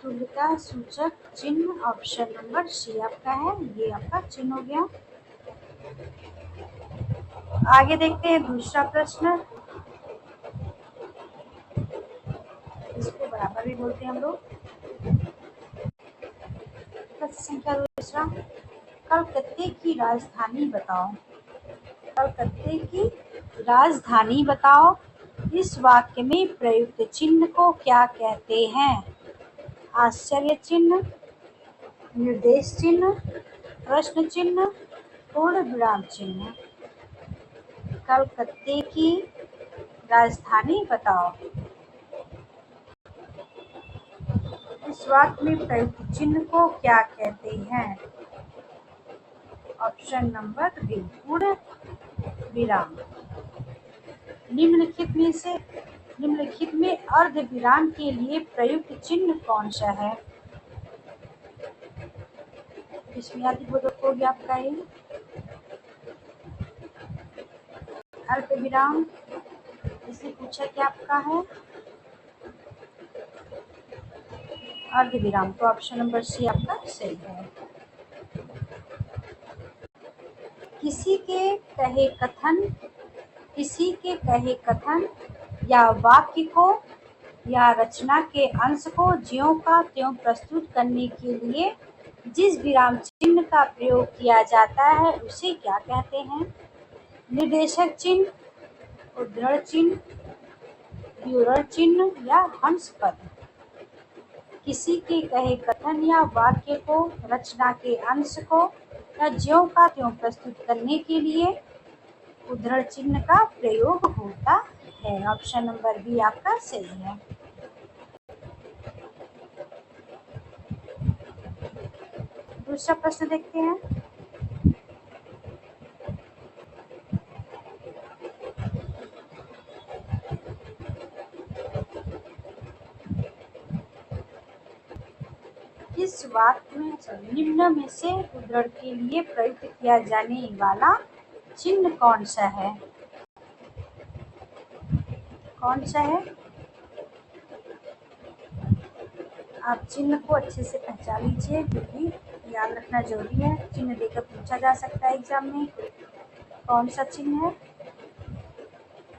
तुल्यता सूचक चिन्ह ऑप्शन नंबर सी आपका है। ये आपका चिन्ह हो गया। आगे देखते हैं दूसरा प्रश्न। इसको बराबर भी बोलते हैं हम लोग। प्रश्न संख्या दूसरा, कलकत्ते की राजधानी बताओ। कलकत्ते की राजधानी बताओ। इस वाक्य में प्रयुक्त चिन्ह को क्या कहते हैं? आश्चर्य चिन्ह, निर्देश चिन्ह, प्रश्न चिन्ह, पूर्ण विराम चिन्ह। कलकत्ते की राजधानी बताओ। इस वाक्य में प्रयुक्त चिन्ह को क्या कहते हैं? ऑप्शन नंबर बी पूर्ण विराम। निम्नलिखित में अर्ध विराम के लिए प्रयुक्त चिन्ह कौन सा है? विस्मयादि बोधक हो गया आपका ये। अल्प विराम इसे पूछा क्या आपका है? अर्ध विराम। तो ऑप्शन नंबर सी आपका सही है। किसी के कहे कथन या वाक्य को या रचना के अंश को ज्यों का त्यों प्रस्तुत करने के लिए जिस विराम चिन्ह का प्रयोग किया जाता है उसे क्या कहते हैं? निर्देशक चिन्ह, उद्धरण चिन्ह, विवरण चिन्ह या हंस पद। किसी के कहे कथन या वाक्य को, रचना के अंश को या ज्यों का त्यों प्रस्तुत करने के लिए उद्धरण चिन्ह का प्रयोग होता है। ऑप्शन नंबर बी आपका सही है। दूसरा प्रश्न देखते हैं। किस वाक्य में निम्न में से उद्धरण के लिए प्रयुक्त किया जाने वाला चिन्ह कौन सा है? कौन सा है? आप चिन्ह को अच्छे से पहचान लीजिए क्योंकि याद रखना जरूरी है। चिन्ह देकर पूछा जा सकता है एग्जाम में। कौन सा चिन्ह है?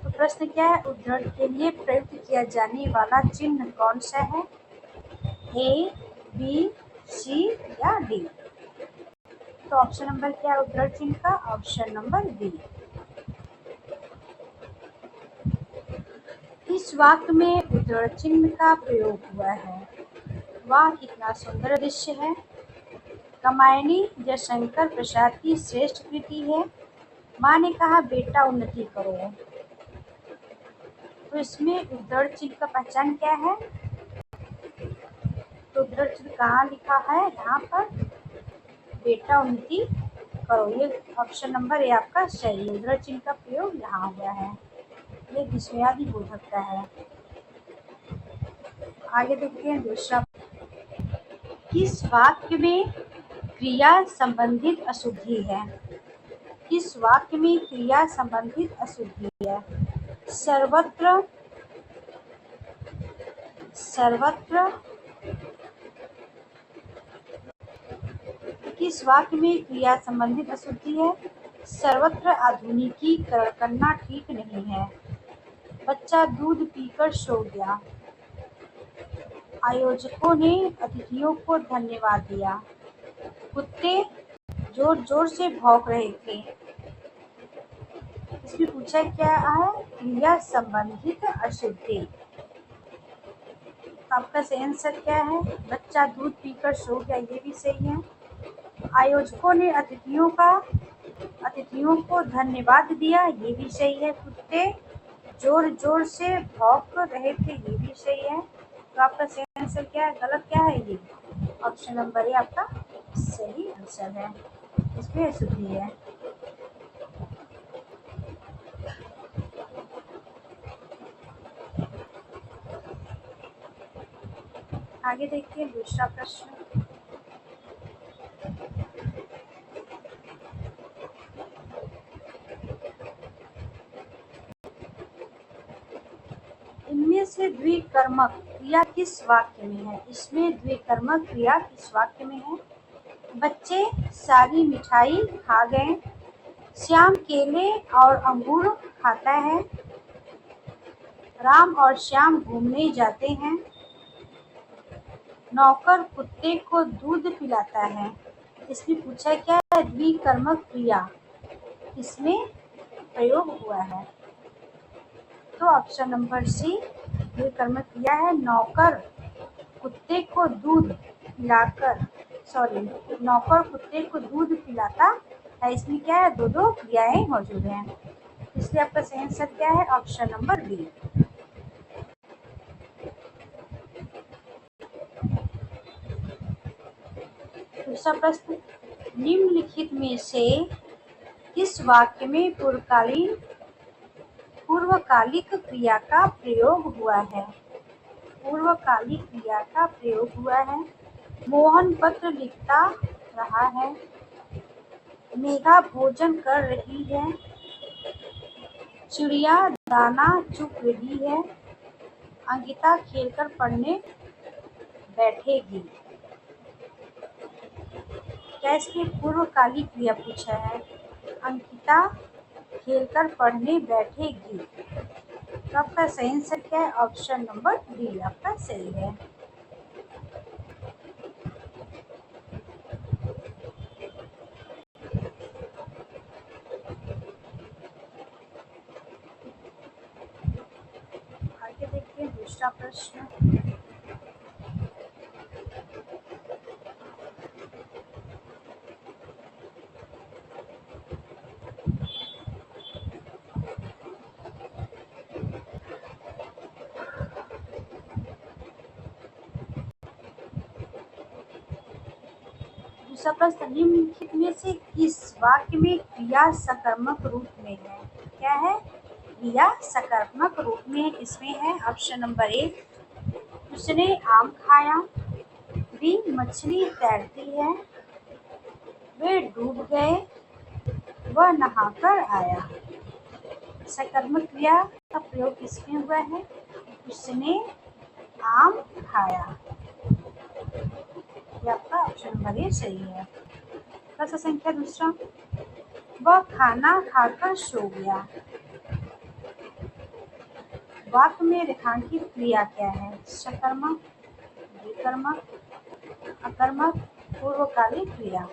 तो प्रश्न क्या है? उद्धरण के लिए प्रयुक्त किया जाने वाला चिन्ह कौन सा है? ए, बी, सी या डी? तो ऑप्शन नंबर क्या है उद्धरण चिन्ह का? Option number B. इस वाक्य में उद्धरण चिन्ह का प्रयोग हुआ है। वाह कितना सुंदर दृश्य है। कामायनी जयशंकर प्रसाद की श्रेष्ठ कृति है। माँ ने कहा बेटा उन्नति करो। तो इसमें उद्धरण चिन्ह का पहचान क्या है? तो उद्धरण चिन्ह कहाँ लिखा है? यहाँ पर बेटा उन्नति करो, ये ऑप्शन नंबर ए आपका सही है। उद्धरण चिन्ह का प्रयोग यहाँ हुआ है, ये विस्मयादि बोधक का है। आगे देखते हैं दूसरा। किस वाक्य में क्रिया संबंधित अशुद्धि है? किस वाक्य में क्रिया संबंधित अशुद्धि है? सर्वत्र, सर्वत्र, किस वाक्य में क्रिया संबंधित अशुद्धि है? सर्वत्र आधुनिकीकरण करना ठीक नहीं है। बच्चा दूध पीकर सो गया। आयोजकों ने अतिथियों को धन्यवाद दिया। कुत्ते जोर जोर से भौंक रहे थे। इसमें पूछा क्या है? क्रिया संबंधित अशुद्धि। आपका सही आंसर क्या है? बच्चा दूध पीकर सो गया, ये भी सही है। आयोजकों ने अतिथियों को धन्यवाद दिया, ये भी सही है। कुत्ते जोर जोर से भौंक रहे थे, ये भी सही है। तो आपका सही आंसर क्या है? गलत क्या है? ये ऑप्शन नंबर ए आपका सही आंसर है, इसमें अशुद्धि है। आगे देखिए दूसरा प्रश्न। इनमें से द्विकर्मक क्रिया किस वाक्य में है? इसमें द्विकर्मक क्रिया किस वाक्य में है? बच्चे सारी मिठाई खा गए। श्याम केले और अंगूर खाता है। राम और श्याम घूमने जाते हैं। नौकर कुत्ते को दूध पिलाता है। इसमें पूछा क्या है? द्विकर्मक क्रिया किसमें प्रयोग हुआ है? तो ऑप्शन नंबर सी द्विकर्मक क्रिया है। नौकर कुत्ते को दूध पिलाकर, सॉरी, नौकर कुत्ते को दूध पिलाता है। इसमें क्या है? दो दो क्रियाएं मौजूद हैं, इसलिए आपका सही आंसर क्या है? Option number B. दूसरा प्रश्न। निम्नलिखित में से किस वाक्य में पूर्वकालिक क्रिया का प्रयोग हुआ है? पूर्वकालिक क्रिया का प्रयोग हुआ है। मोहन पत्र लिखता रहा है। मेघा भोजन कर रही है। चिड़िया दाना चुग रही है। अंकिता खेलकर पढ़ने बैठेगी। क्या इसमें पूर्वकालिक क्रिया पूछा है? अंकिता खेलकर पढ़ने बैठेगी। तो आपका सही आंसर क्या है? ऑप्शन नंबर डी आपका सही है। आगे देखिए दूसरा प्रश्न। दूसरा प्रश्न। निम्नलिखित में से किस वाक्य में क्रिया सकारात्मक रूप में है? क्या है? क्रिया सकारात्मक रूप में इसमें है। ऑप्शन नंबर ए उसने आम खाया। बी मछली तैरती है। वे डूब गए। वह नहाकर आया। सकारात्मक क्रिया का प्रयोग किसमें हुआ है? उसने आम खाया। ये आपका ऑप्शन नंबर ए सही है। प्रश्न संख्या दूसरा। वह खाना खाकर सो गया। वाक्य में रेखांकित क्रिया क्या है? सकर्मक, विकर्मक, अकर्मक, पूर्वकालिक क्रिया।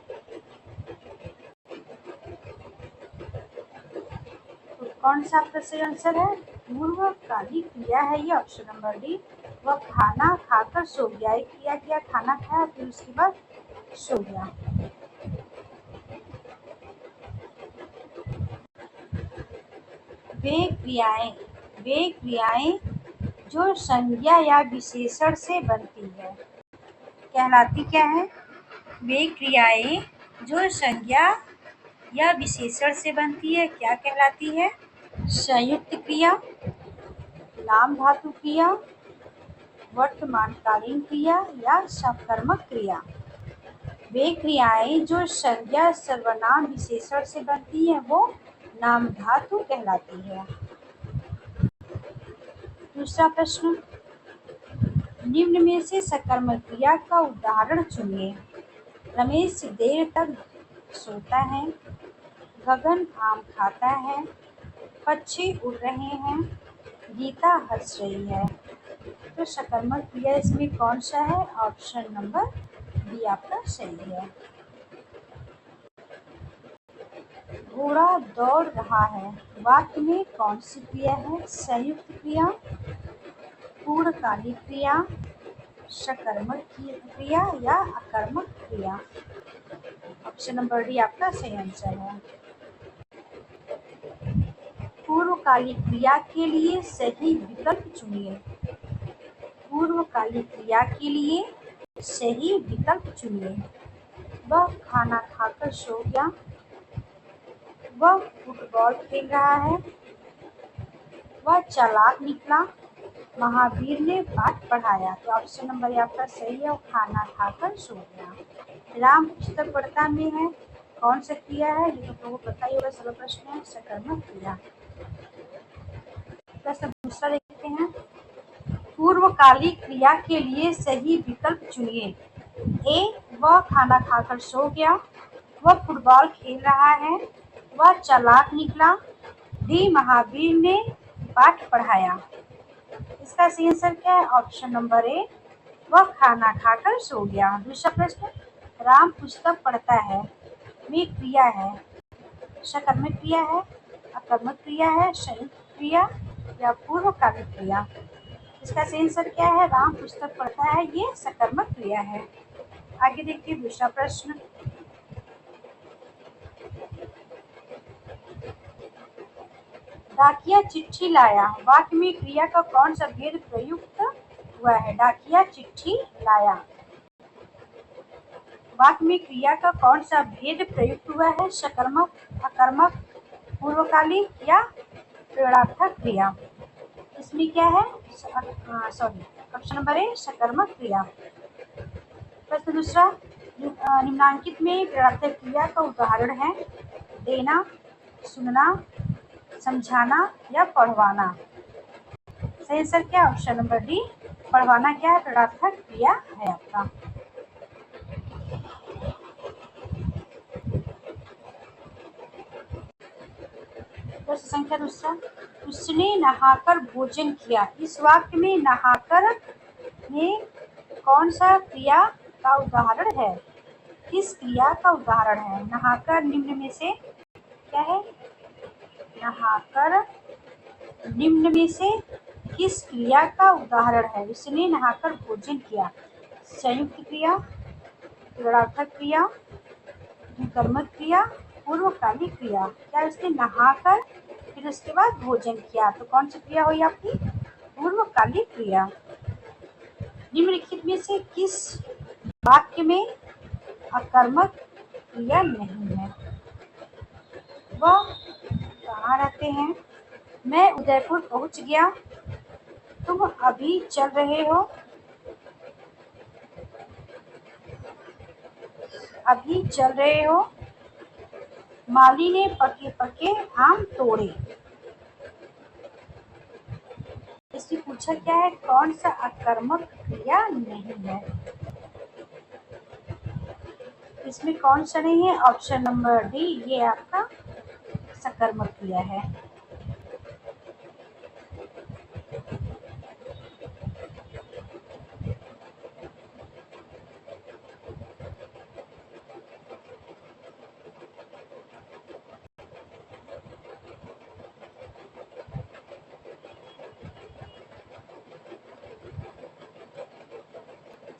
तो कौन सा आपका सही आंसर है? पूर्वकालिक क्रिया है ये, ऑप्शन नंबर डी। वह खाना खाकर सो गया। एक क्रिया किया, खाना खाया, फिर उसके बाद सो गया। वे क्रियाएं जो संज्ञा या विशेषण से बनती है कहलाती क्या है? वे क्रियाएं जो संज्ञा या विशेषण से बनती है क्या कहलाती है? संयुक्त क्रिया, नाम धातु क्रिया, वर्तमानकालीन क्रिया या सकर्मक क्रिया। वे क्रियाएं जो संज्ञा सर्वनाम विशेषण से बनती हैं वो नाम धातु कहलाती है। दूसरा प्रश्न, निम्न में से सकर्मक क्रिया का उदाहरण चुनिए। रमेश देर तक सोता है, गगन आम खाता है, पक्षी उड़ रहे हैं, गीता हंस रही है। तो सकर्मक क्रिया इसमें कौन सा है? ऑप्शन नंबर बी आपका सही है। घोड़ा दौड़ रहा है, वाक्य में कौन सी क्रिया है? संयुक्त क्रिया, पूर्णकालिक क्रिया, सकर्मक क्रिया या अकर्मक क्रिया? ऑप्शन नंबर डी आपका सही आंसर है। पूर्वकालिक क्रिया के लिए सही विकल्प चुनिए। पूर्वकालिक क्रिया के लिए सही विकल्प चुनिए। वह खाना खाकर सो गया, वह फुटबॉल खेल रहा है, वह चालाक निकला, महावीर ने पाठ पढ़ाया। तो ऑप्शन नंबर आपका सही है, वो खाना खाकर सो गया। राम पुस्तक पढ़ता में है, कौन सा क्रिया है? ये तो पता ही होगा, सरल प्रश्न है, सकर्मक क्रिया। प्रश्न दूसरा देखते हैं। पूर्वकालिक क्रिया के लिए सही विकल्प चुनिए। ए, वह खाना खाकर सो गया, वह फुटबॉल खेल रहा है, वह चालाक निकला, डी, महावीर ने पाठ पढ़ाया। इसका सही आंसर क्या है? ऑप्शन नंबर ए, वह खाना खाकर सो गया। दूसरा प्रश्न, राम पुस्तक पढ़ता है में क्रिया है, सकर्मक क्रिया है, अकर्मक क्रिया है, संयुक्त क्रिया या पूर्वकालिक क्रिया? इसका सही आंसर क्या है? राम पुस्तक पढ़ता है, ये सकर्मक क्रिया है। आगे देखिए दूसरा प्रश्न। डाकिया चिट्ठी लाया, वाक्य में क्रिया का कौन सा भेद प्रयुक्त हुआ है? डाकिया चिट्ठी लाया, वाक्य में क्रिया का कौन सा भेद प्रयुक्त हुआ है? सकर्मक, अकर्मक, पूर्वकालिक या प्रेरणार्थक क्रिया? इसमें क्या है? सॉरी, ऑप्शन नंबर ए, सकर्मक क्रिया। प्रश्न दूसरा, निम्नांकित में प्रेरणार्थक क्रिया का उदाहरण है देना, सुनना, समझाना या पढ़वाना? सही आंसर क्या है? ऑप्शन नंबर डी, पढ़वाना क्या है? प्रेरणार्थक क्रिया है आपका। प्रश्न संख्या दूसरा, उसने नहाकर भोजन किया। इस वाक्य में नहाकर में कौन सा क्रिया का उदाहरण है? किस क्रिया का उदाहरण है? नहाकर निम्न में से क्या है? नहाकर निम्न में से किस क्रिया का उदाहरण है? उसने नहाकर भोजन किया। संयुक्त क्रिया, प्रेरणार्थक क्रिया, कर्मक क्रिया, पूर्वकालिक क्रिया? क्या उसने नहाकर फिर उसके बाद भोजन किया, तो कौन सी क्रिया हुई आपकी? पूर्वकालिक क्रिया। निम्नलिखित में से किस वाक्य में अकर्मक क्रिया नहीं है? वह कहाँ रहते हैं? मैं उदयपुर पहुंच गया, तुम अभी चल रहे हो, अभी चल रहे हो, माली ने पके पके आम तोड़े। इसमें पूछा क्या है? कौन सा अकर्मक क्रिया नहीं है? इसमें कौन सा नहीं है? ऑप्शन नंबर डी, ये आपका सकर्मक क्रिया है।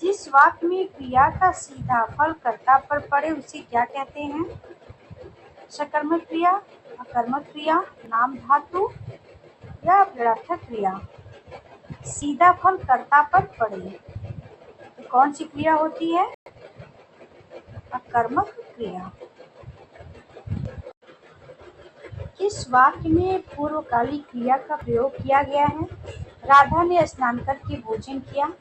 जिस वाक्य में क्रिया का सीधा फल कर्ता पर पड़े उसे क्या कहते हैं? सकर्मक क्रिया, अकर्मक क्रिया, नाम धातु या विरार्थक क्रिया। सीधा फल कर्ता पर पड़े तो कौन सी क्रिया होती है? अकर्मक क्रिया। किस वाक्य में पूर्वकालिक क्रिया का प्रयोग किया गया है? राधा ने स्नान करके भोजन किया,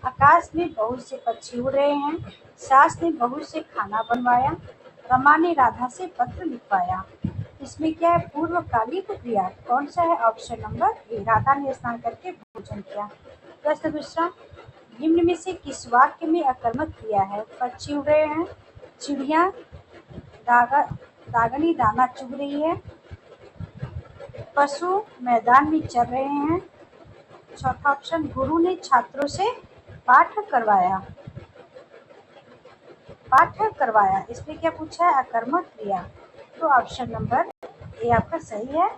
आकाश में बहुत से पक्षी उड़ रहे हैं, सास ने बहू से खाना बनवाया, रमा ने राधा से पत्र लिखवाया। इसमें क्या है? पूर्वकालिक क्रिया। कौन सा है? ऑप्शन नंबर ए, राधा ने स्नान करके भोजन किया। प्रश्न दूसरा, निम्न में से किस वाक्य में अकर्मक क्रिया है? पक्षी उड़ रहे हैं, चिड़िया दागनी दाना चुग रही है, पशु मैदान में चल रहे हैं। चौथा ऑप्शन, गुरु ने छात्रों से पाठ करवाया। इसमें क्या पूछा है? अकर्मक क्रिया। तो ऑप्शन नंबर ए आपका सही है,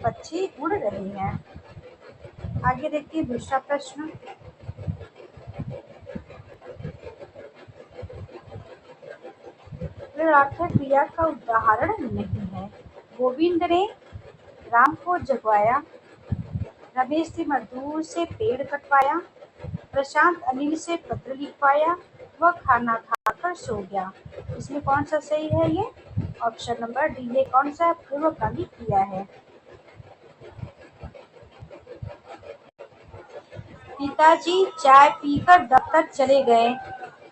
पक्षी उड़ रहे हैं। आगे देखिए दूसरा प्रश्न। विरार्थक क्रिया का उदाहरण नहीं है। गोविंद ने राम को जगवाया, रमेश ने मजदूर से पेड़ कटवाया, प्रशांत अनिल से पत्र लिखवाया, वह खाना खाकर सो गया। इसमें कौन सा सही है? ये ऑप्शन नंबर डी, ये कौन सा पूर्वकालिक क्रिया है? पिताजी चाय पीकर दफ्तर चले गए।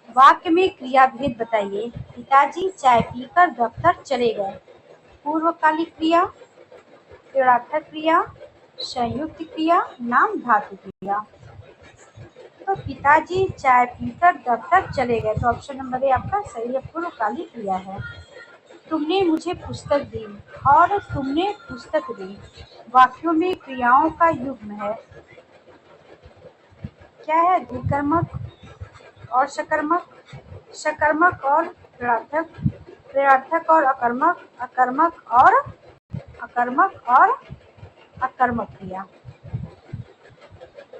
वाक्य में क्रिया भेद बताइए। पिताजी चाय पीकर दफ्तर चले गए। पूर्वकालिक क्रिया, विरार्थक क्रिया, संयुक्त क्रिया, नाम धातु क्रिया। तो पिताजी चाय पीकर दफ्तर चले गए, तो ऑप्शन नंबर ए आपका सही है, पूर्वकालिक क्रिया है। तुमने मुझे पुस्तक दी और तुमने पुस्तक दी वाक्यों में क्रियाओं का युग्म है। क्या है? द्विकर्मक और सकर्मक, सकर्मक और विरार्थक, विरार्थक और अकर्मक, अकर्मक और अकर्मक क्रिया।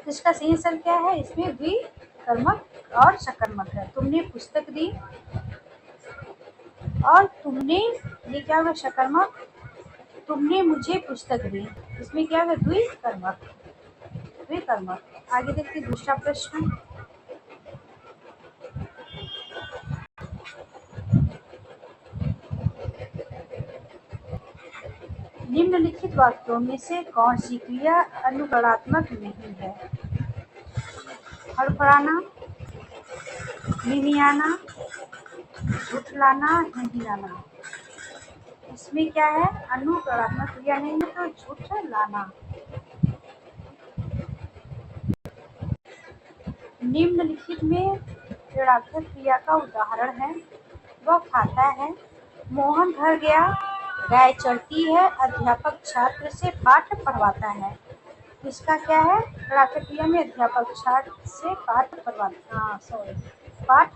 इसका सही आंसर क्या है? इसमें द्विकर्मक और सकर्मक है। तुमने पुस्तक दी और तुमने, ये क्या होगा? सकर्मक। तुमने मुझे पुस्तक दी, इसमें क्या होगा? द्विकर्मक। आगे देखिए दूसरा प्रश्न। निम्नलिखित वाक्यों में से कौन सी क्रिया अनुकरणात्मक नहीं है? फड़फड़ाना, मिमियाना, झुठलाना, हिंदियाना। इसमें क्या है? अनुकरणात्मक क्रिया नहीं है, तो झुठलाना। निम्नलिखित में ऋणात्मक क्रिया का उदाहरण है। वह खाता है, मोहन घर गया, गाय चढ़ती है, अध्यापक छात्र से पाठ पढ़वाता है। इसका क्या है? ऋणात्मक क्रिया में अध्यापक छात्र से पाठ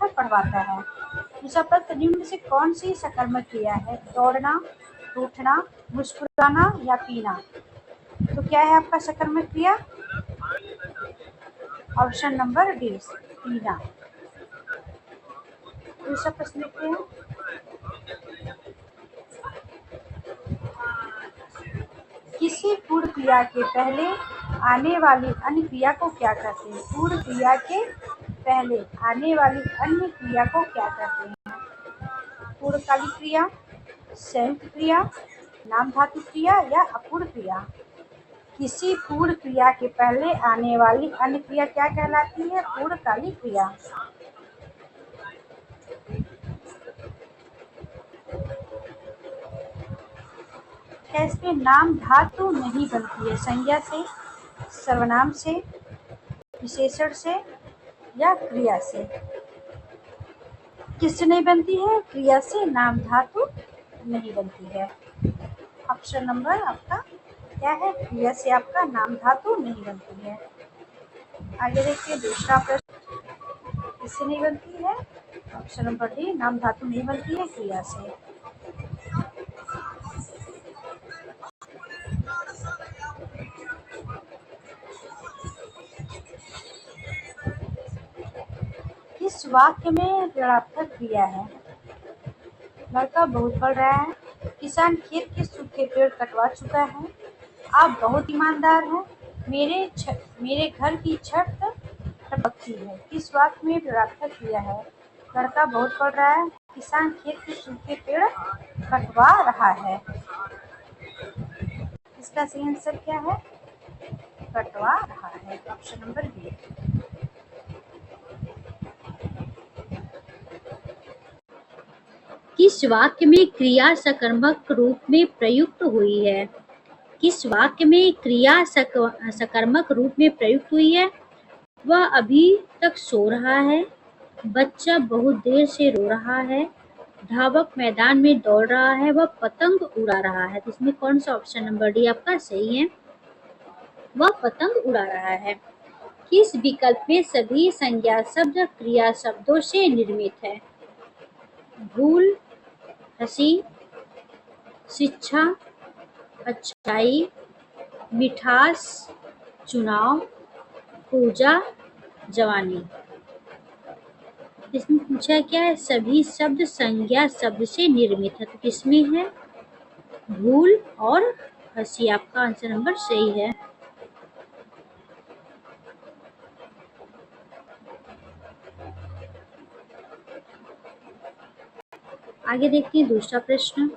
पढ़वाता है। दूसरा प्रश्न, निम्न से कौन सी सकर्मक क्रिया है? दौड़ना, रूठना, मुस्कुराना या पीना। तो क्या है आपका सकर्मक क्रिया? ऑप्शन नंबर डी, पीना। दूसरा प्रश्न देखते हैं। किसी पूर्ण क्रिया के पहले आने वाली अन्य क्रिया को क्या कहते हैं? पूर्ण क्रिया के पहले आने वाली अन्य क्रिया को क्या कहते हैं? पूर्णकालिक क्रिया, संयुक्त क्रिया, नाम धातु क्रिया या अपूर्ण क्रिया। किसी पूर्ण क्रिया के पहले आने वाली अन्य क्रिया क्या कहलाती है? पूर्णकालिक क्रिया। क्या इसमें नाम धातु नहीं बनती है? संज्ञा से, सर्वनाम से, विशेषण से या क्रिया से? किससे नहीं बनती है? क्रिया से नाम धातु नहीं बनती है। ऑप्शन नंबर आपका क्या है? क्रिया से आपका नाम धातु नहीं बनती है। आगे देखिए दूसरा प्रश्न, किससे नहीं बनती है? ऑप्शन नंबर डी, नाम धातु नहीं बनती है, क्रिया से। किस वाक्य में ऋणात्मक क्रिया है? लड़का बहुत पढ़ रहा है। किसान खेत के सूखे पेड़ कटवा चुका है। आप बहुत ईमानदार हैं। मेरे घर की छत टपकती है। किस वाक्य में प्रार्थक क्रिया है? लड़का बहुत पढ़ रहा है। किसान खेत के सूखे पेड़ कटवा रहा है। इसका सही आंसर क्या है? कटवा रहा है। Option number B. किस वाक्य में क्रिया सकर्मक रूप में प्रयुक्त हुई है? किस वाक्य में क्रिया सकर्मक रूप में प्रयुक्त हुई है? वह अभी तक सो रहा है। बच्चा बहुत देर से रो रहा है। धावक मैदान में दौड़ रहा है। वह पतंग उड़ा रहा है। तो इसमें कौन सा ऑप्शन नंबर डी आपका सही है? वह पतंग उड़ा रहा है। किस विकल्प में सभी संज्ञा शब्द क्रिया शब्दों से निर्मित है? भूल, हंसी, शिक्षा, अच्छाई, मिठास, चुनाव, पूजा, जवानी। इसमें पूछा क्या है? सभी शब्द संज्ञा शब्द से निर्मित है। तो किसमें है? भूल और हंसी। आपका आंसर नंबर सही है। आगे देखते हैं दूसरा प्रश्न।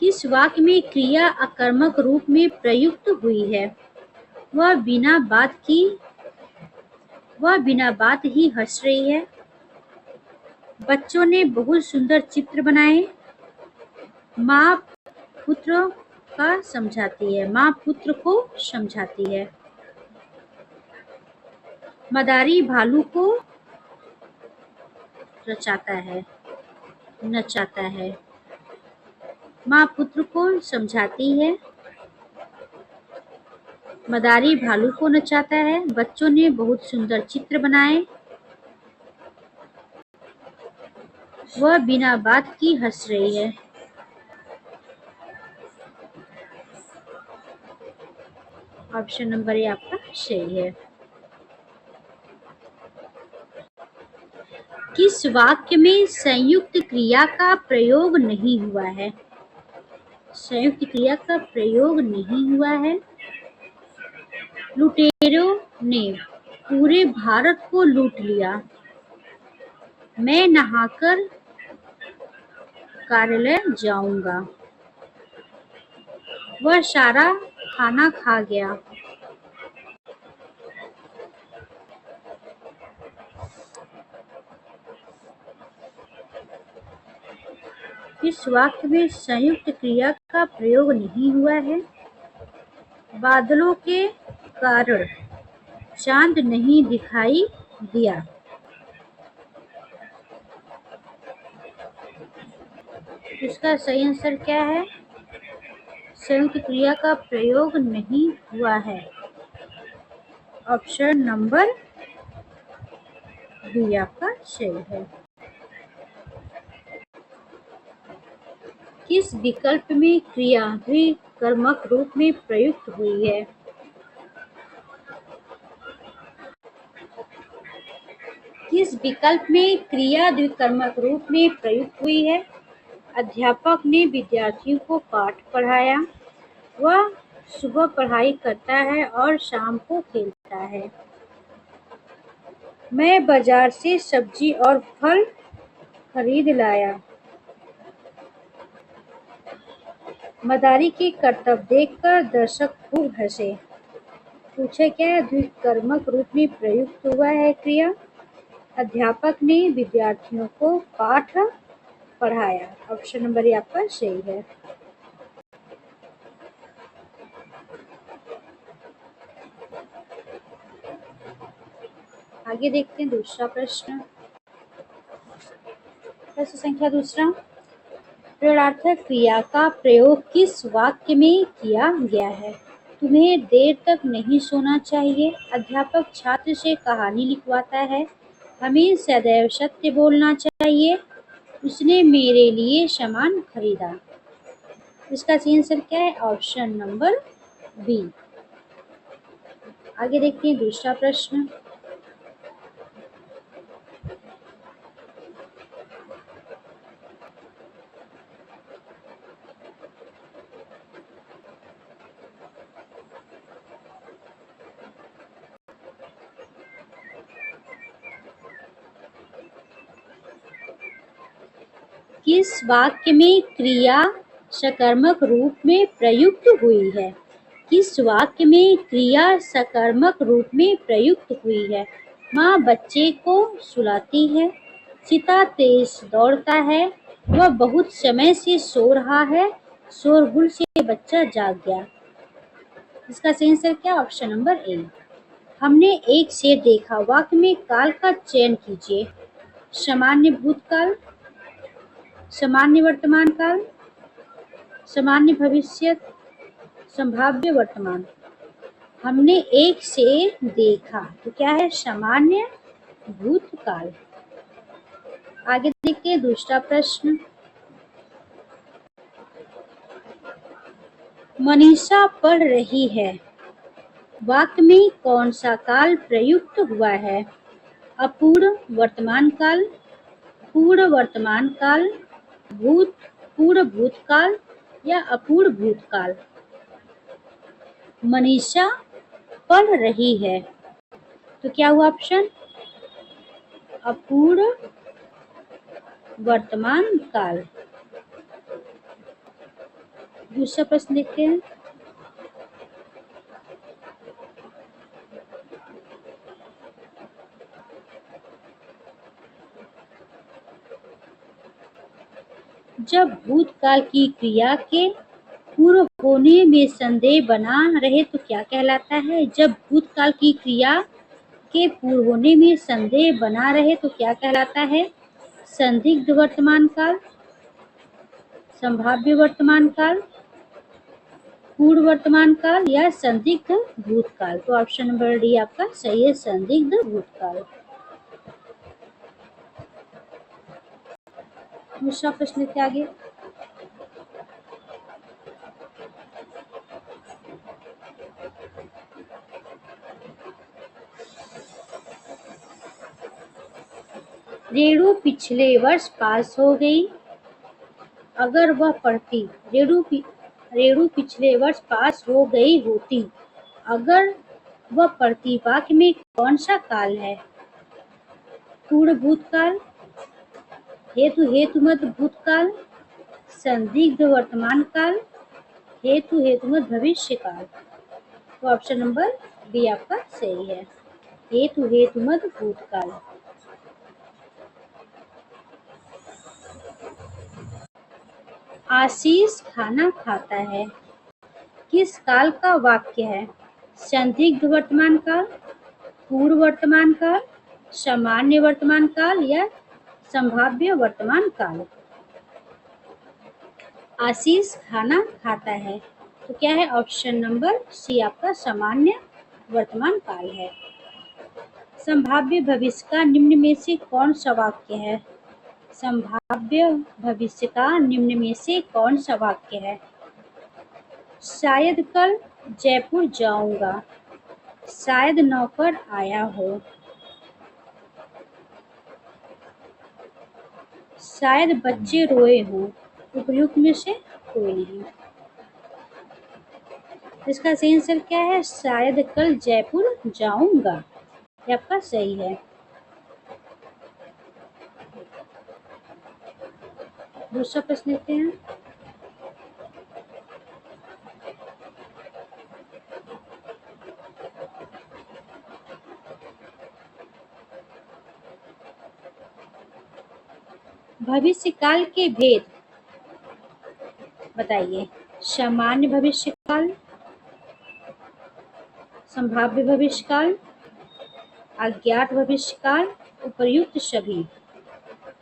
किस वाक्य में क्रिया आकर्मक रूप में प्रयुक्त हुई है? वह बिना बात ही हंस रही है। बच्चों ने बहुत सुंदर चित्र बनाए। माँ पुत्र माँ पुत्र को समझाती है। मदारी भालू को नचाता है। माँ पुत्र को समझाती है। मदारी भालू को नचाता है। बच्चों ने बहुत सुंदर चित्र बनाए। वह बिना बात की हंस रही है। ऑप्शन नंबर ए आपका सही है। किस वाक्य में संयुक्त क्रिया का प्रयोग नहीं हुआ है? संयुक्त क्रिया का प्रयोग नहीं हुआ है। लुटेरों ने पूरे भारत को लूट लिया। मैं नहाकर कार्यालय जाऊंगा। वह सारा खाना खा गया। इस वाक्य में संयुक्त क्रिया का प्रयोग नहीं हुआ है। बादलों के कारण चांद नहीं दिखाई दिया। इसका सही आंसर क्या है? संयुक्त क्रिया का प्रयोग नहीं हुआ है। ऑप्शन नंबर बी आपका सही है। किस विकल्प में क्रिया द्विकर्मक रूप में प्रयुक्त हुई है? किस विकल्प में क्रिया द्विकर्मक रूप में प्रयुक्त हुई है? अध्यापक ने विद्यार्थियों को पाठ पढ़ाया। वह सुबह पढ़ाई करता है और शाम को खेलता है। मैं बाजार से सब्जी और फल खरीद लाया। मदारी के करतब देखकर दर्शक खूब हंसे। पूछे क्या है? द्विकर्मक रूप में प्रयुक्त हुआ है क्रिया। अध्यापक ने विद्यार्थियों को पाठ पढ़ाया। ऑप्शन नंबर ए आपका सही है। आगे देखते हैं दूसरा प्रश्न। प्रश्न संख्या दूसरा। प्रेरणार्थक क्रिया का प्रयोग किस वाक्य में किया गया है? तुम्हें देर तक नहीं सोना चाहिए। अध्यापक छात्र से कहानी लिखवाता है। हमें सदैव सत्य बोलना चाहिए। उसने मेरे लिए सामान खरीदा। इसका सही आंसर क्या है? Option number B. आगे देखते हैं दूसरा प्रश्न। किस वाक्य में क्रिया सकर्मक रूप में प्रयुक्त हुई है? किस वाक्य में क्रिया सकर्मक रूप में प्रयुक्त हुई है? माँ बच्चे को सुलाती है, सीता तेज दौड़ता है, वह बहुत समय से सो रहा है, शोरगुल से बच्चा जाग गया। इसका सही आंसर क्या? ऑप्शन नंबर ए। हमने एक शेर देखा। वाक्य में काल का चयन कीजिए। सामान्य भूतकाल, सामान्य वर्तमान काल, सामान्य भविष्य, संभाव्य वर्तमान। हमने एक शेर देखा तो क्या है? सामान्य भूतकाल। आगे देखते हैं दूसरा प्रश्न। मनीषा पढ़ रही है। वाक्य में कौन सा काल प्रयुक्त हुआ है? अपूर्व वर्तमान काल, पूर्व वर्तमान काल, पूर्व भूतकाल या अपूर्व भूतकाल? मनीषा पढ़ रही है तो क्या हुआ ऑप्शन? अपूर्व वर्तमान काल। दूसरा प्रश्न देखते हैं। जब भूतकाल की क्रिया के पूर्व होने में संदेह बना रहे तो क्या कहलाता है? जब भूतकाल की क्रिया के पूर्व होने में संदेह बना रहे तो क्या कहलाता है? संदिग्ध वर्तमान काल, संभाव्य वर्तमान काल, पूर्व वर्तमान काल या संदिग्ध भूतकाल? तो ऑप्शन नंबर डी आपका सही है, संदिग्ध भूतकाल। दूसरा प्रश्न के आगे। रेणु पिछले वर्ष पास हो गई। अगर वह पढ़ती, रेणु पिछले वर्ष पास हो गई होती। अगर वह पढ़ती वाक्य में कौन सा काल है? पूर्व भूतकाल, हेतुमत भूतकाल, संदिग्ध वर्तमान काल, हेतुमत भविष्य काल? तो ऑप्शन नंबर बी आपका सही है, हेतुमत भूतकाल। आशीष खाना खाता है किस काल का वाक्य है? संदिग्ध वर्तमान काल, पूर्व वर्तमान काल, सामान्य वर्तमान काल या संभाव्य वर्तमान काल? आशीष खाना खाता है तो क्या है? ऑप्शन नंबर सी आपका सामान्य वर्तमान काल है। संभाव्य भविष्य का निम्न में से कौन सा वाक्य है? संभाव्य भविष्य का निम्न में से कौन सा वाक्य है? शायद कल जयपुर जाऊंगा, शायद नौकर आया हो, शायद बच्चे रोए हों। उपयुक्त में से कोई नहीं। इसका सही आंसर क्या है? शायद कल जयपुर जाऊंगा, ये आपका सही है। दूसरा प्रश्न लेते हैं। भविष्य काल के भेद बताइए। सामान्य भविष्य काल, संभाव्य भविष्य काल, अज्ञात भविष्य काल, उपर्युक्त सभी?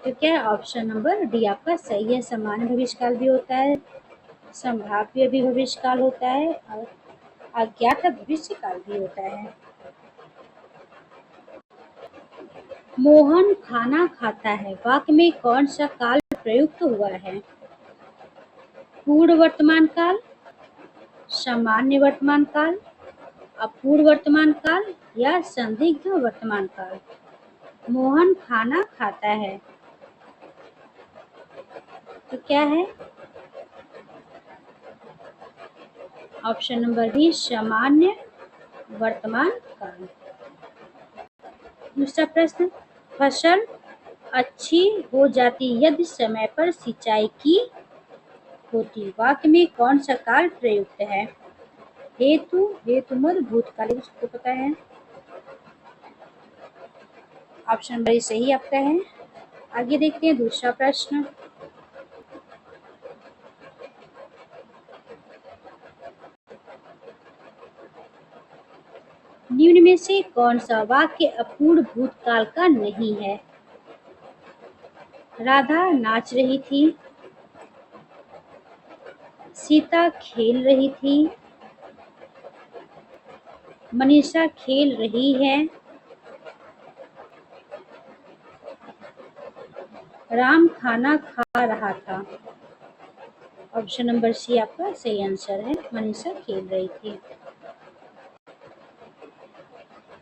तो क्या है? ऑप्शन नंबर डी आपका सही है, सामान्य भविष्य काल भी होता है, संभाव्य भी भविष्य काल होता है और अज्ञात भविष्य काल भी होता है। मोहन खाना खाता है वाक्य में कौन सा काल प्रयुक्त हुआ है? पूर्व वर्तमान काल, सामान्य वर्तमान काल, अपूर्व वर्तमान काल या संदिग्ध वर्तमान काल? मोहन खाना खाता है तो क्या है? ऑप्शन नंबर डी सामान्य वर्तमान काल। दूसरा प्रश्न। फसल अच्छी हो जाती यदि समय पर सिंचाई की होती। वाक्य में कौन सा काल प्रयुक्त है? हेतु, हेतुमद, भूतकाल। इसको पता है। ऑप्शन नंबर सही आपका है। आगे देखते हैं दूसरा प्रश्न। निम्न में से कौन सा वाक्य अपूर्ण भूतकाल का नहीं है? राधा नाच रही थी, सीता खेल रही थी, मनीषा खेल रही है, राम खाना खा रहा था। ऑप्शन नंबर सी आपका सही आंसर है, मनीषा खेल रही थी।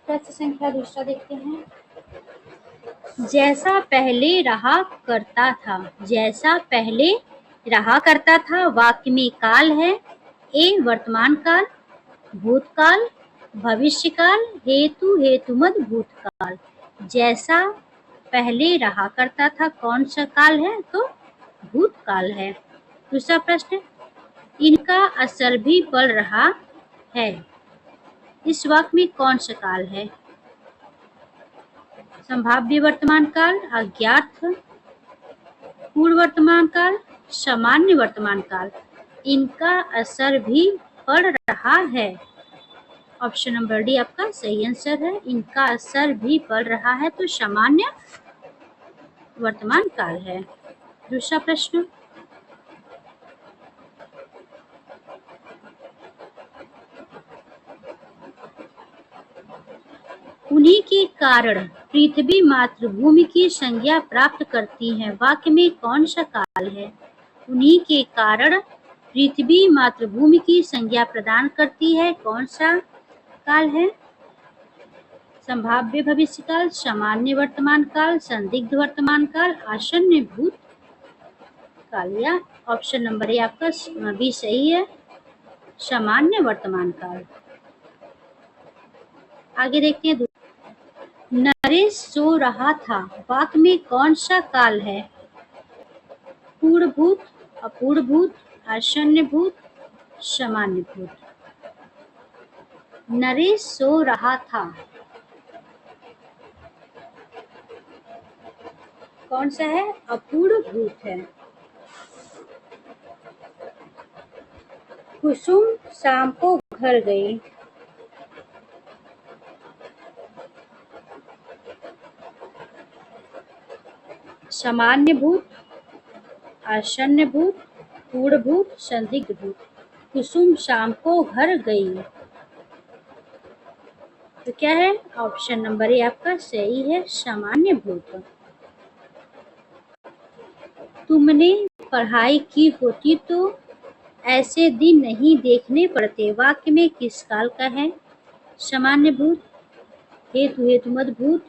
प्रश्न संख्या दूसरा देखते हैं। जैसा पहले रहा करता था, जैसा पहले रहा करता था वाक्य में काल है। ए वर्तमान काल, भूतकाल, भविष्यकाल, हेतु, हेतुमद, भूतकाल। जैसा पहले रहा करता था कौन सा काल है? तो भूतकाल है। दूसरा प्रश्न, इनका असर भी बढ़ रहा है। इस वाक्य में कौन सा काल है? संभाव्य वर्तमान काल, अज्ञात पूर्व वर्तमान काल, सामान्य वर्तमान काल। इनका असर भी पड़ रहा है। ऑप्शन नंबर डी आपका सही आंसर है, इनका असर भी पड़ रहा है, तो सामान्य वर्तमान काल है। दूसरा प्रश्न, उन्हीं के कारण पृथ्वी मातृभूमि की संज्ञा प्राप्त करती है। वाक्य में कौन सा काल है? उन्हीं के कारण पृथ्वी मातृभूमि की संज्ञा प्रदान करती है, कौन सा काल है? संभाव्य भविष्यकाल, सामान्य वर्तमान काल, संदिग्ध वर्तमान काल, आसन्न भूत काल। या ऑप्शन नंबर ए आपका भी सही है, सामान्य वर्तमान काल। आगे देखते हैं। नरेश सो रहा था वाक्य में कौन सा काल है? पूर्ण भूत, अपूर्ण भूत, आसन्न भूत, सामान्य भूत। नरेश सो रहा था कौन सा है? अपूर्ण भूत है। कुसुम शाम को घर गई, सामान्य भूत, आसन्न भूत, पूर्ण भूत, संदिग्ध भूत। कुसुम शाम को घर गई, तो क्या है? ऑप्शन नंबर ए आपका सही है, सामान्य भूत। तुमने पढ़ाई की होती तो ऐसे दिन नहीं देखने पड़ते। वाक्य में किस काल का है? सामान्य भूत, हेतु, हेतुमद भूत,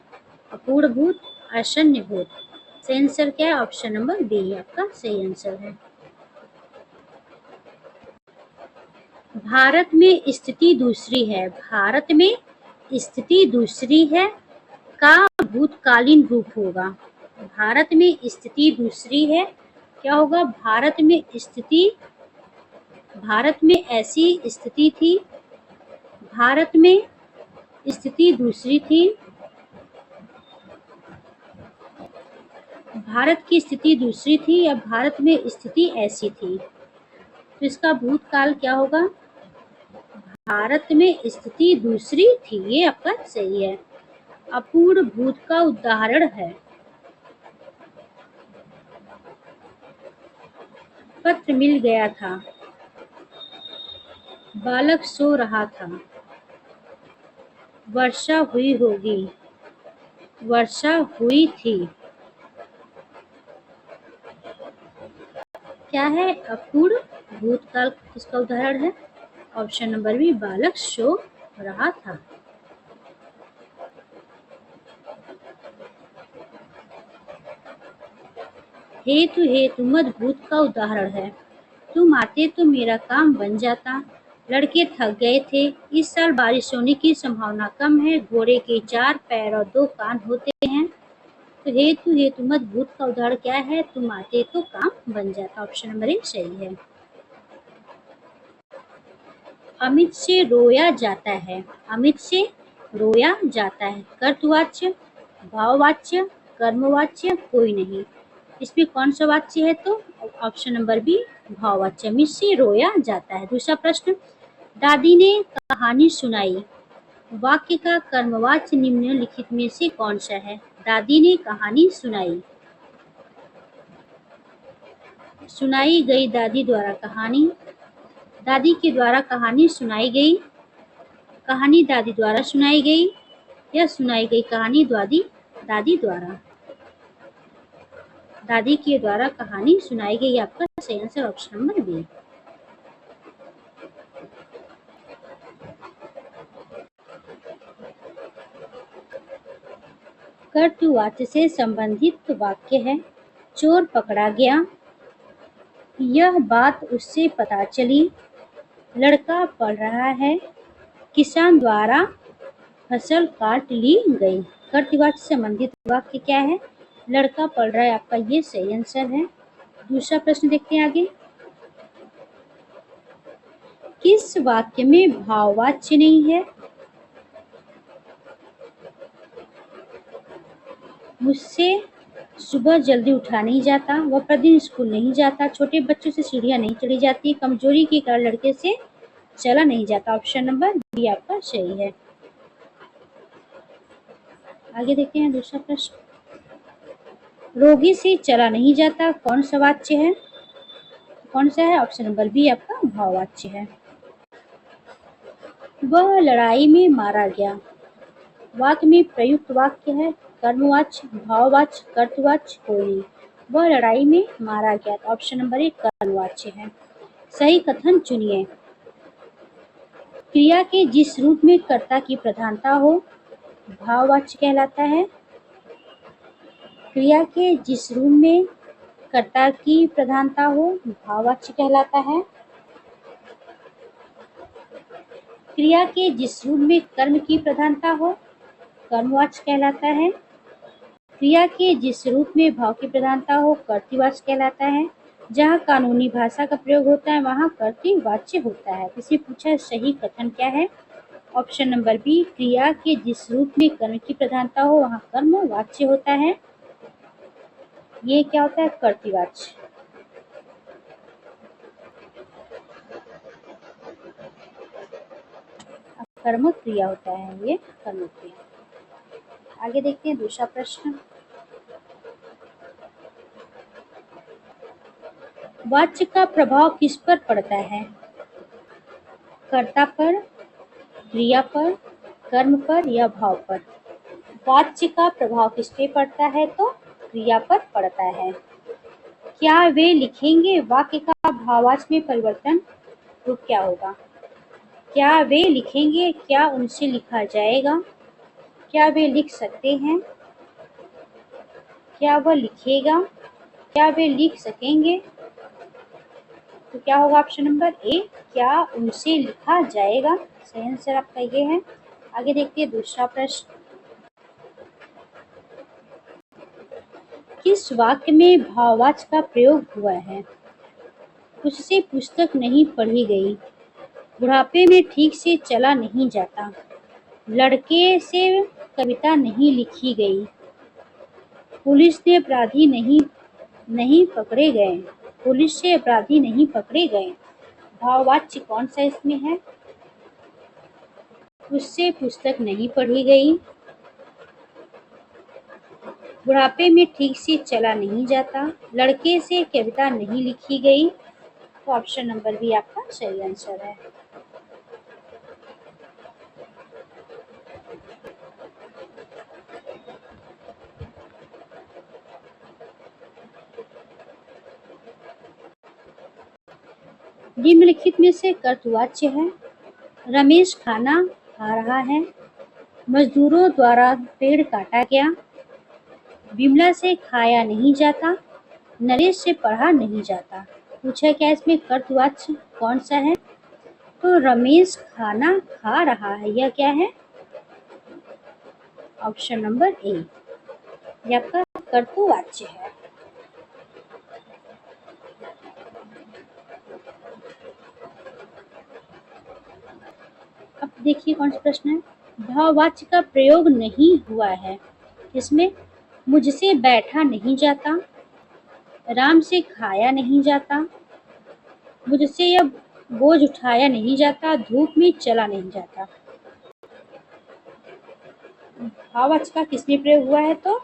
अपूर्ण भूत, आसन्न भूत। सही आंसर क्या है? ऑप्शन नंबर बी आपका सही आंसर है। भारत में स्थिति दूसरी है, भारत में स्थिति दूसरी है का भूतकालीन रूप होगा। भारत में स्थिति दूसरी है, क्या होगा? भारत में स्थिति, भारत में ऐसी स्थिति थी, भारत में स्थिति दूसरी थी, भारत की स्थिति दूसरी थी या भारत में स्थिति ऐसी थी। तो इसका भूतकाल क्या होगा? भारत में स्थिति दूसरी थी, ये आपका सही है। अपूर्ण भूत का उदाहरण है। पत्र मिल गया था, बालक सो रहा था, वर्षा हुई होगी, वर्षा हुई थी। क्या है? अपूर्ण भूतकाल किसका उदाहरण है? ऑप्शन नंबर बी, बालक सो रहा था। हेतु, हेतुमद भूत का उदाहरण है। तुम आते तो मेरा काम बन जाता, लड़के थक गए थे, इस साल बारिश होने की संभावना कम है, घोड़े के 4 पैर और 2 कान होते हैं। तो हेतु हेतु मत भूत का उदाहरण क्या है? तुम आते तो काम बन जाता। ऑप्शन नंबर ए सही है। अमित से रोया जाता है। अमित से रोया जाता है। कर्तवाच्य, भाववाच्य, कर्मवाच्य, कोई नहीं। इसमें कौन सा वाच्य है? तो ऑप्शन नंबर बी भाववाच्य। अमित से रोया जाता है। दूसरा प्रश्न, दादी ने कहानी सुनाई। वाक्य का कर्मवाच्य निम्नलिखित में से कौन सा है? दादी ने कहानी सुनाई। सुनाई गई दादी द्वारा कहानी। दादी के द्वारा कहानी सुनाई गई। कहानी दादी द्वारा सुनाई गई या सुनाई गई कहानी दादी द्वारा। दादी के द्वारा कहानी सुनाई गई। आपका सही आंसर ऑप्शन नंबर बी। कर्तृवाच्य से संबंधित वाक्य है। चोर पकड़ा गया। यह बात उससे पता चली। लड़का पढ़ रहा है। किसान द्वारा फसल काट ली गई। कर्तृवाच्य से संबंधित वाक्य क्या है? लड़का पढ़ रहा है। आपका ये सही आंसर है। दूसरा प्रश्न देखते हैं आगे। किस वाक्य में भाववाच्य नहीं है? मुझसे सुबह जल्दी उठा नहीं जाता। वह प्रतिदिन स्कूल नहीं जाता। छोटे बच्चों से सीढ़ियां नहीं चढ़ी जाती। कमजोरी के कारण लड़के से चला नहीं जाता। ऑप्शन नंबर बी आपका सही है। आगे देखते हैं दूसरा प्रश्न। रोगी से चला नहीं जाता कौन सा वाच्य है? कौन सा है? ऑप्शन नंबर बी आपका भाववाच्य है। वह लड़ाई में मारा गया। वाक्य में प्रयुक्त वाक्य है। कर्मवाच्य, भाववाच्य, कर्तवाच्य, कोई नहीं। वह लड़ाई में मारा गया। ऑप्शन नंबर एक कर्मवाच्य है। सही कथन चुनिए। क्रिया के जिस रूप में कर्ता की प्रधानता हो भाववाच्य कहलाता है। क्रिया के जिस रूप में कर्ता की प्रधानता हो भाववाच्य कहलाता है। क्रिया के जिस रूप में कर्म की प्रधानता हो कर्मवाच्य कहलाता है। क्रिया के जिस रूप में भाव की प्रधानता हो कर्तृवाच्य कहलाता है। जहाँ कानूनी भाषा का प्रयोग होता है वहाँ कर्तृवाच्य होता है। इसे पूछा सही कथन क्या है? ऑप्शन नंबर बी क्रिया के जिस रूप में कर्म की प्रधानता हो वहाँ कर्मवाच्य होता है। ये क्या होता है? कर्तृवाच्य। कर्मक क्रिया होता है ये कर्मक क्रिया। आगे देखते हैं दूसरा प्रश्न। वाच्य का प्रभाव किस पर पड़ता है? कर्ता पर, क्रिया पर, कर्म पर या भाव पर? वाच्य का प्रभाव किस पे पड़ता है? तो क्रिया पर पड़ता है। क्या वे लिखेंगे? वाक्य का भाववाच्य में परिवर्तन तो क्या होगा? क्या वे लिखेंगे? क्या उनसे लिखा जाएगा? क्या वे लिख सकते हैं? क्या वह लिखेगा? क्या वे लिख सकेंगे? तो क्या होगा ऑप्शन नंबर ए क्या उनसे लिखा जाएगा। सही आंसर आपका ये है। आगे देखते हैं दूसरा प्रश्न। किस वाक्य में भाववाच्य का प्रयोग हुआ है? उससे पुस्तक नहीं पढ़ी गई। बुढ़ापे में ठीक से चला नहीं जाता। लड़के से कविता नहीं लिखी गई। पुलिस ने अपराधी नहीं पकड़े गए। पुलिस से अपराधी नहीं पकड़े गए। भाववाच्य कौन सा इसमें है? उससे पुस्तक नहीं पढ़ी गई। बुढ़ापे में ठीक से चला नहीं जाता। लड़के से कविता नहीं लिखी गई। तो ऑप्शन नंबर बी आपका सही आंसर है। निम्नलिखित में से कर्तवाच्य है। रमेश खाना खा रहा है। मजदूरों द्वारा पेड़ काटा गया। विमला से खाया नहीं जाता। नरेश से पढ़ा नहीं जाता। पूछा क्या इसमें कर्तवाच्य कौन सा है? तो रमेश खाना खा रहा है। यह क्या है? ऑप्शन नंबर ए। यह आपका कर्तुवाच्य है। अब देखिए कौन सा प्रश्न है। भाववाच्य का प्रयोग नहीं हुआ है। इसमें मुझसे बैठा नहीं जाता, राम से खाया नहीं जाता, मुझसे यह बोझ उठाया नहीं जाता, धूप में चला नहीं जाता। भाववाच्य का किसमें प्रयोग हुआ है? तो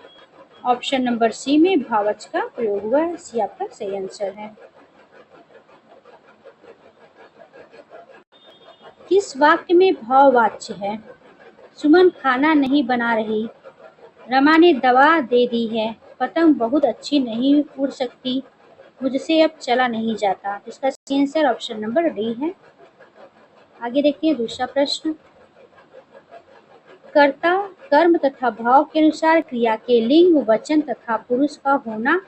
ऑप्शन नंबर सी में भाववाच्य का प्रयोग हुआ है। सी आपका सही आंसर है। किस वाक्य में भाववाच्य है? सुमन खाना नहीं बना रही, रमा ने दवा दे दी है, पतंग बहुत अच्छी नहीं उड़ सकती, मुझसे अब चला नहीं जाता। इसका सही आंसर ऑप्शन नंबर डी है। आगे देखिए दूसरा प्रश्न। कर्ता कर्म तथा भाव के अनुसार क्रिया के लिंग, वचन तथा पुरुष का होना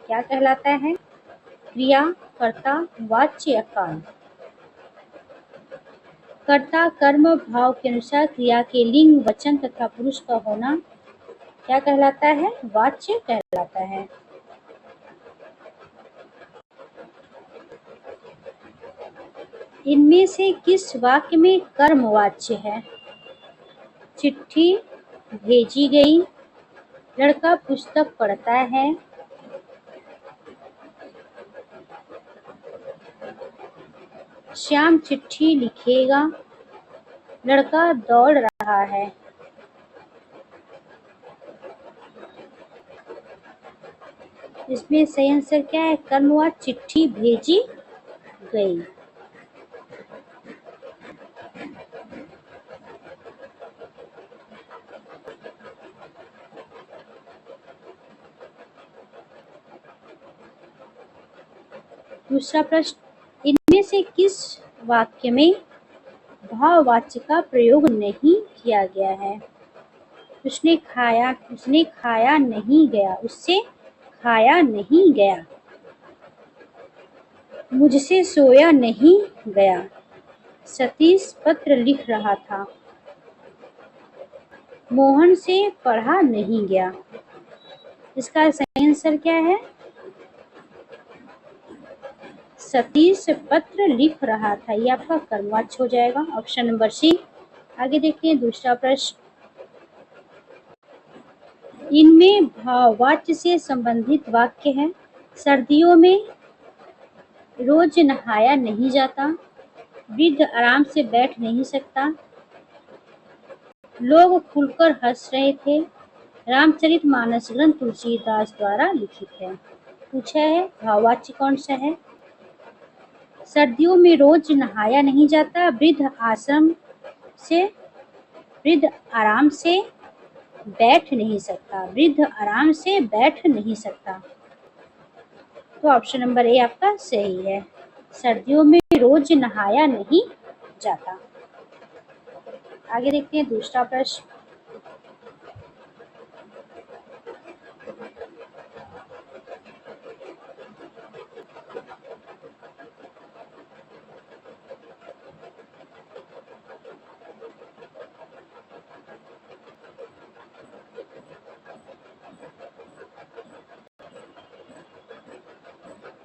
क्या कहलाता है? क्रिया, कर्ता, वाच्य या काल? कर्ता कर्म भाव के अनुसार क्रिया के लिंग, वचन तथा पुरुष का होना क्या कहलाता है? वाच्य कहलाता है। इनमें से किस वाक्य में कर्म वाच्य है? चिट्ठी भेजी गई, लड़का पुस्तक पढ़ता है, श्याम चिट्ठी लिखेगा, लड़का दौड़ रहा है। इसमें सही आंसर क्या है? कर्म हुआ चिट्ठी भेजी गई। दूसरा प्रश्न। इनमें से किस वाक्य में भाववाच्य का प्रयोग नहीं किया गया है? उसने खाया नहीं गया, उससे खाया नहीं गया, मुझसे सोया नहीं गया, सतीश पत्र लिख रहा था, मोहन से पढ़ा नहीं गया। इसका सही आंसर क्या है? सतीश पत्र लिख रहा था। ये आपका कर्मवाच्य हो जाएगा, ऑप्शन नंबर सी। आगे देखिए दूसरा प्रश्न। इनमें भाववाच्य से संबंधित वाक्य है। सर्दियों में रोज नहाया नहीं जाता, वृद्ध आराम से बैठ नहीं सकता, लोग खुलकर हंस रहे थे, रामचरितमानस ग्रंथ तुलसीदास द्वारा लिखित है। पूछा है भाववाच्य कौन सा है? सर्दियों में रोज नहाया नहीं जाता, वृद्ध आराम से बैठ नहीं सकता, वृद्ध आराम से बैठ नहीं सकता। तो ऑप्शन नंबर ए आपका सही है। सर्दियों में रोज नहाया नहीं जाता। आगे देखते हैं दूसरा प्रश्न।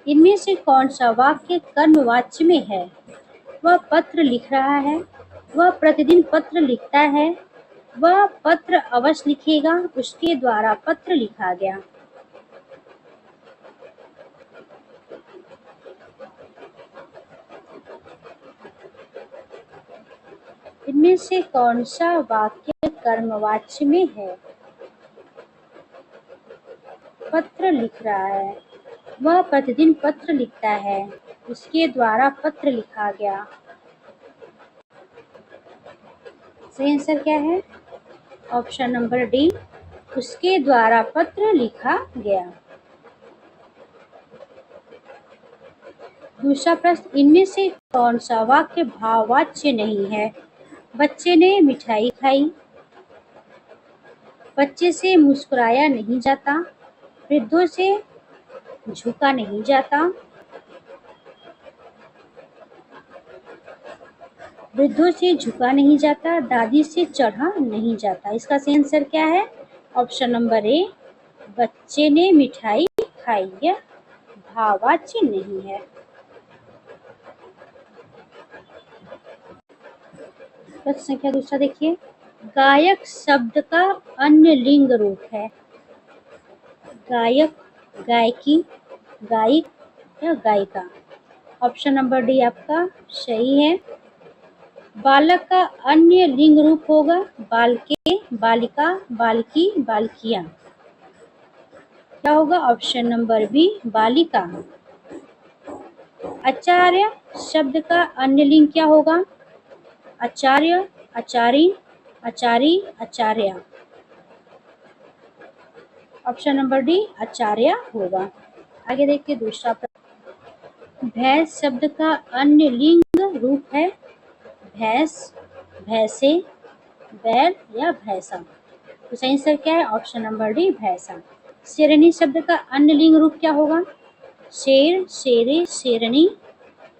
इनमें से कौन सा वाक्य कर्मवाच्य में है? वह पत्र लिख रहा है, वह प्रतिदिन पत्र लिखता है, वह पत्र अवश्य लिखेगा, उसके द्वारा पत्र लिखा गया। इनमें से कौन सा वाक्य कर्मवाच्य में है? पत्र लिख रहा है, वह प्रतिदिन पत्र लिखता है, उसके द्वारा पत्र लिखा गया। सही आंसर क्या है? ऑप्शन नंबर डी, उसके द्वारा पत्र लिखा गया। दूसरा प्रश्न। इनमें से कौन सा वाक्य भाववाच्य नहीं है? बच्चे ने मिठाई खाई, बच्चे से मुस्कुराया नहीं जाता, वृद्धों से झुका नहीं जाता, वृद्धों से झुका नहीं जाता, दादी से चढ़ा नहीं जाता। इसका सही आंसर क्या है? ऑप्शन नंबर ए, बच्चे ने मिठाई खाई, यह भाववाच्य नहीं है। प्रश्न संख्या दूसरा देखिए, गायक शब्द का अन्य लिंग रूप है। गायक, गायकी, गायक या गायिका। ऑप्शन नंबर डी आपका सही है। बालक का अन्य लिंग रूप होगा बालके, बालिका, बालकी, बालकिया। क्या होगा? ऑप्शन नंबर बी बालिका। आचार्य शब्द का अन्य लिंग क्या होगा? आचार्य, आचारी, आचारी, आचार्य। ऑप्शन नंबर डी आचार्य होगा। आगे देखिए दूसरा प्रश्न, भैंस शब्द का अन्य लिंग रूप है भैंस, भैंसे, बैल या भैंसा। तो सही आंसर क्या है? ऑप्शन नंबर डी भैंसा। शेरनी शब्द का अन्य लिंग रूप क्या होगा? शेर, शेरे, शेरनी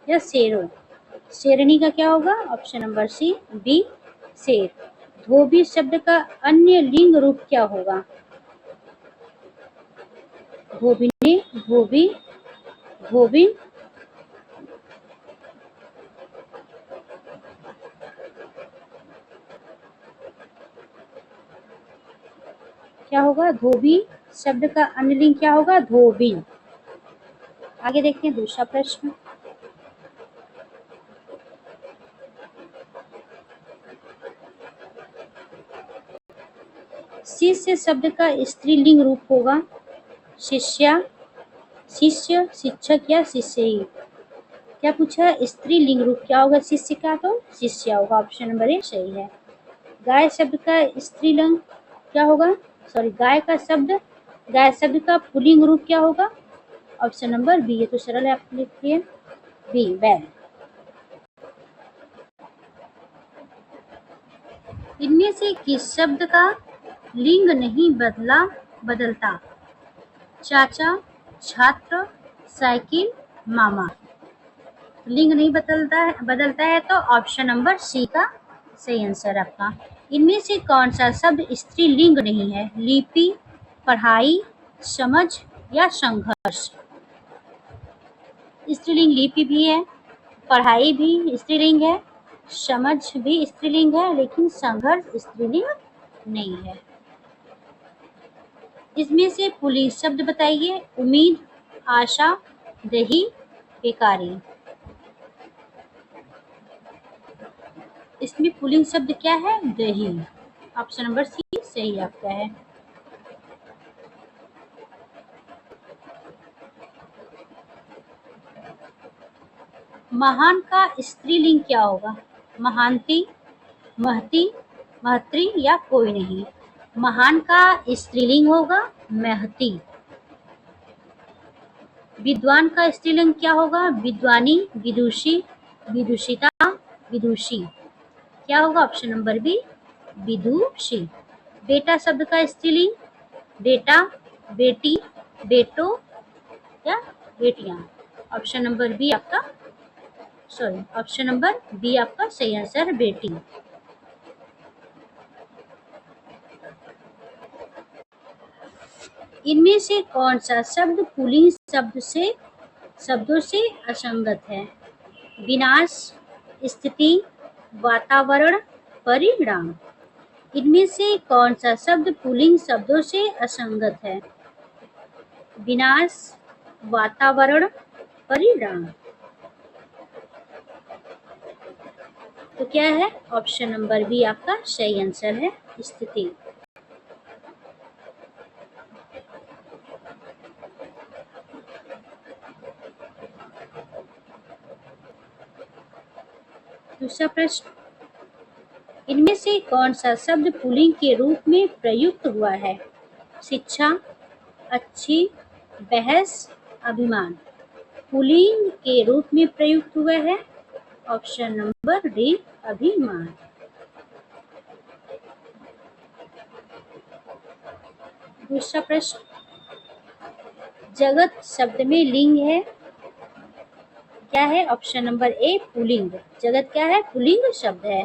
या शेरो। शेरनी का क्या होगा? ऑप्शन नंबर सी बी शेर। धोबी शब्द का अन्य लिंग रूप क्या होगा? धोबिनी, धोबी, धोबिन। क्या होगा? धोबी शब्द का अन्य लिंग क्या होगा? धोबिन। आगे देखते हैं दूसरा प्रश्न, शिष्य शब्द का स्त्रीलिंग रूप होगा शिष्या, शिष्य, शिक्षक या शिष्यी। क्या पूछा? स्त्रीलिंग रूप क्या होगा शिष्य का? तो शिष्या होगा। ऑप्शन नंबर ए सही है। गाय शब्द का स्त्रीलिंग क्या होगा? सॉरी, गाय शब्द का पुल्लिंग रूप क्या होगा? Option number B. ये तो सरल है, आप लिखिए बी बैल। इनमें से किस शब्द का लिंग नहीं बदलता? चाचा, छात्र, साइकिल, मामा। लिंग नहीं बदलता है तो ऑप्शन नंबर सी का सही आंसर आपका। इनमें से कौन सा शब्द स्त्रीलिंग नहीं है? लिपि, पढ़ाई, समझ या संघर्ष। स्त्रीलिंग लिपि भी है, पढ़ाई भी स्त्रीलिंग है, समझ भी स्त्रीलिंग है, लेकिन संघर्ष स्त्रीलिंग नहीं है। इसमें से पुल्लिंग शब्द बताइए। उम्मीद, आशा, दही, बेकारी। इसमें पुल्लिंग शब्द क्या है? दही। ऑप्शन नंबर सी सही आपका है। महान का स्त्रीलिंग क्या होगा? महांती, महती, महत्री या कोई नहीं। महान का स्त्रीलिंग होगा महती। विद्वान का स्त्रीलिंग क्या होगा? विद्वानी, विदुषी, विदुषिता, विदुषी। क्या होगा? ऑप्शन नंबर बी विदुषी। बेटा शब्द का स्त्रीलिंग बेटा, बेटी, बेटो या बेटियां। ऑप्शन नंबर बी आपका ऑप्शन नंबर बी आपका सही आंसर है बेटी। इनमें से कौन सा शब्द पुल्लिंग शब्दों से असंगत है? विनाश, स्थिति, वातावरण, परिणाम। इनमें से कौन सा शब्द पुल्लिंग शब्दों से असंगत है? विनाश, वातावरण, परिणाम। तो क्या है? ऑप्शन नंबर बी आपका सही आंसर है स्थिति। दूसरा प्रश्न, इनमें से कौन सा शब्द पुल्लिंग के रूप में प्रयुक्त हुआ है? शिक्षा, अच्छी, बहस, अभिमान। पुल्लिंग के रूप में प्रयुक्त हुआ है ऑप्शन नंबर डी अभिमान। दूसरा प्रश्न, जगत शब्द में लिंग है क्या है? ऑप्शन नंबर ए पुल्लिंग। जगत क्या है? पुल्लिंग शब्द है।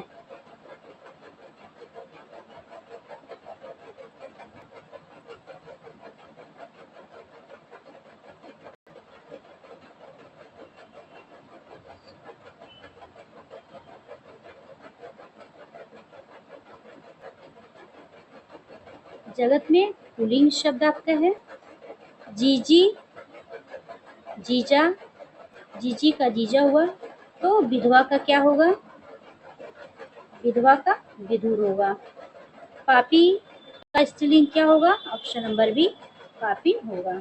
जगत में पुल्लिंग शब्द आता है। जीजी, जीजा, जीजी का जीजा हुआ तो विधवा का क्या होगा? विधवा का विधुर होगा। पापी का स्त्रीलिंग क्या होगा? ऑप्शन नंबर बी पापिन होगा।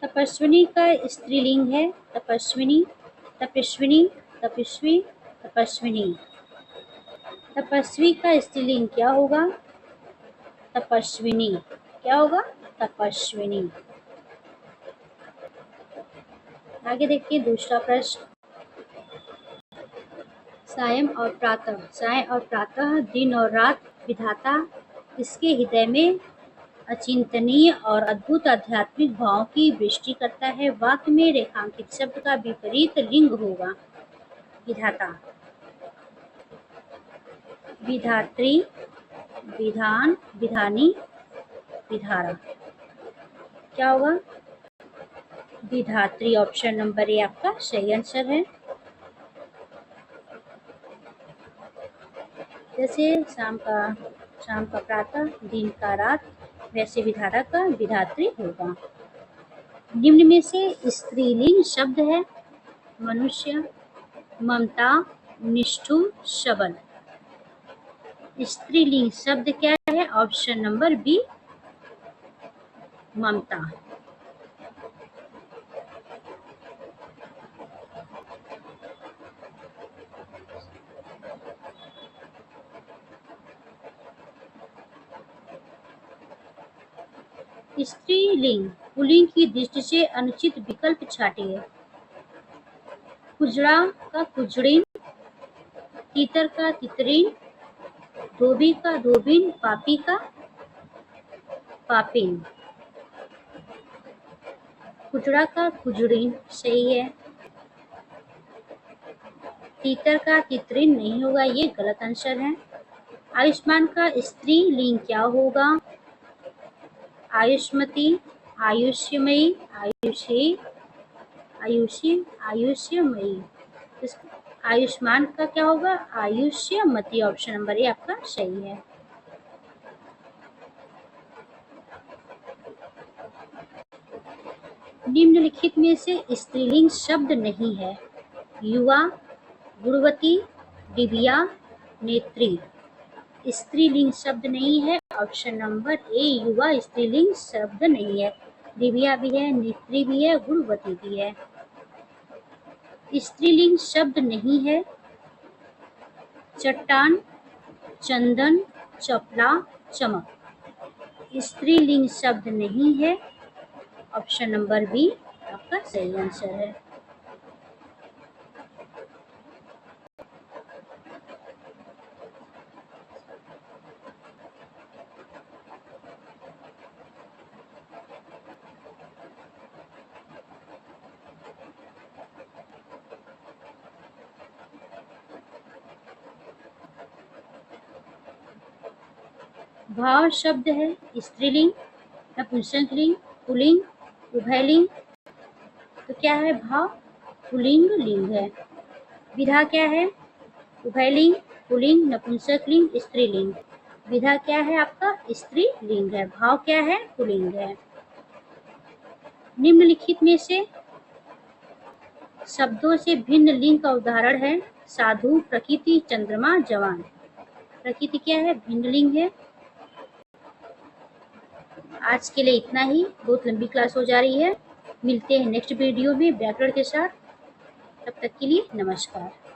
तपस्विनी का स्त्रीलिंग है तपस्विनी, तपस्विनी, तपस्वी, तपस्विनी। तपस्वी का स्त्रीलिंग क्या होगा? तपस्विनी। क्या होगा? तपस्विनी। आगे देखिए दूसरा प्रश्न। सायं और प्रातः, साय और प्रातः, दिन और रात, विधाता इसके हृदय में अचिंतनीय और अद्भुत आध्यात्मिक भाव की वृष्टि करता है। वाक्य में रेखांकित शब्द का विपरीत लिंग होगा। विधाता, विधात्री, विधान, विधानी, विधारा। क्या होगा? विधात्री। ऑप्शन नंबर ए आपका सही आंसर है। जैसे शाम का प्रातः, दिन का रात, वैसे विधाता का विधात्री होगा। निम्न में से स्त्रीलिंग शब्द है मनुष्य, ममता, निष्ठुर, सबल। स्त्रीलिंग शब्द क्या है? ऑप्शन नंबर बी ममता। स्त्रीलिंग पुल्लिंग की दृष्टि से अनुचित विकल्प छाटिए। कुजड़ा का कुजड़िन, तीतर का तितरिन, धोबी का धोबिन, पापी का पापिन। कुजड़ा का कुजड़िन सही है। तीतर का तितरिन नहीं होगा, ये गलत आंसर है। आयुष्मान का स्त्रीलिंग क्या होगा? आयुष्मती, आयुष्यमयी, आयुषी, आयुषी, आयुष्यमयी। आयुष्मान का क्या होगा? आयुष्यमती। ऑप्शन नंबर ए आपका सही है। निम्नलिखित में से स्त्रीलिंग शब्द नहीं है। युवा, गुणवती, दिव्या, नेत्री। स्त्रीलिंग शब्द नहीं है। ऑप्शन नंबर ए युवा स्त्रीलिंग शब्द नहीं है। दिव्या भी है, नेत्री भी है, गुणवती भी है। स्त्रीलिंग शब्द नहीं है चट्टान, चंदन, चपला, चमक। स्त्रीलिंग शब्द नहीं है। ऑप्शन नंबर बी आपका सही आंसर है। भाव शब्द है स्त्रीलिंग, नपुंसकलिंग, पुल्लिंग, उभयलिंग। तो क्या है भाव? पुल्लिंग लिंग है। विधा क्या है? उभयलिंग, पुल्लिंग, नपुंसकलिंग, स्त्रीलिंग। विधा क्या है आपका? स्त्रीलिंग है। भाव क्या है? पुल्लिंग है। निम्नलिखित में से शब्दों से भिन्न लिंग का उदाहरण है साधु, प्रकृति, चंद्रमा, जवान। प्रकृति क्या है? भिन्न लिंग है। आज के लिए इतना ही, बहुत लंबी क्लास हो जा रही है। मिलते हैं नेक्स्ट वीडियो में व्याकरण के साथ। तब तक के लिए नमस्कार।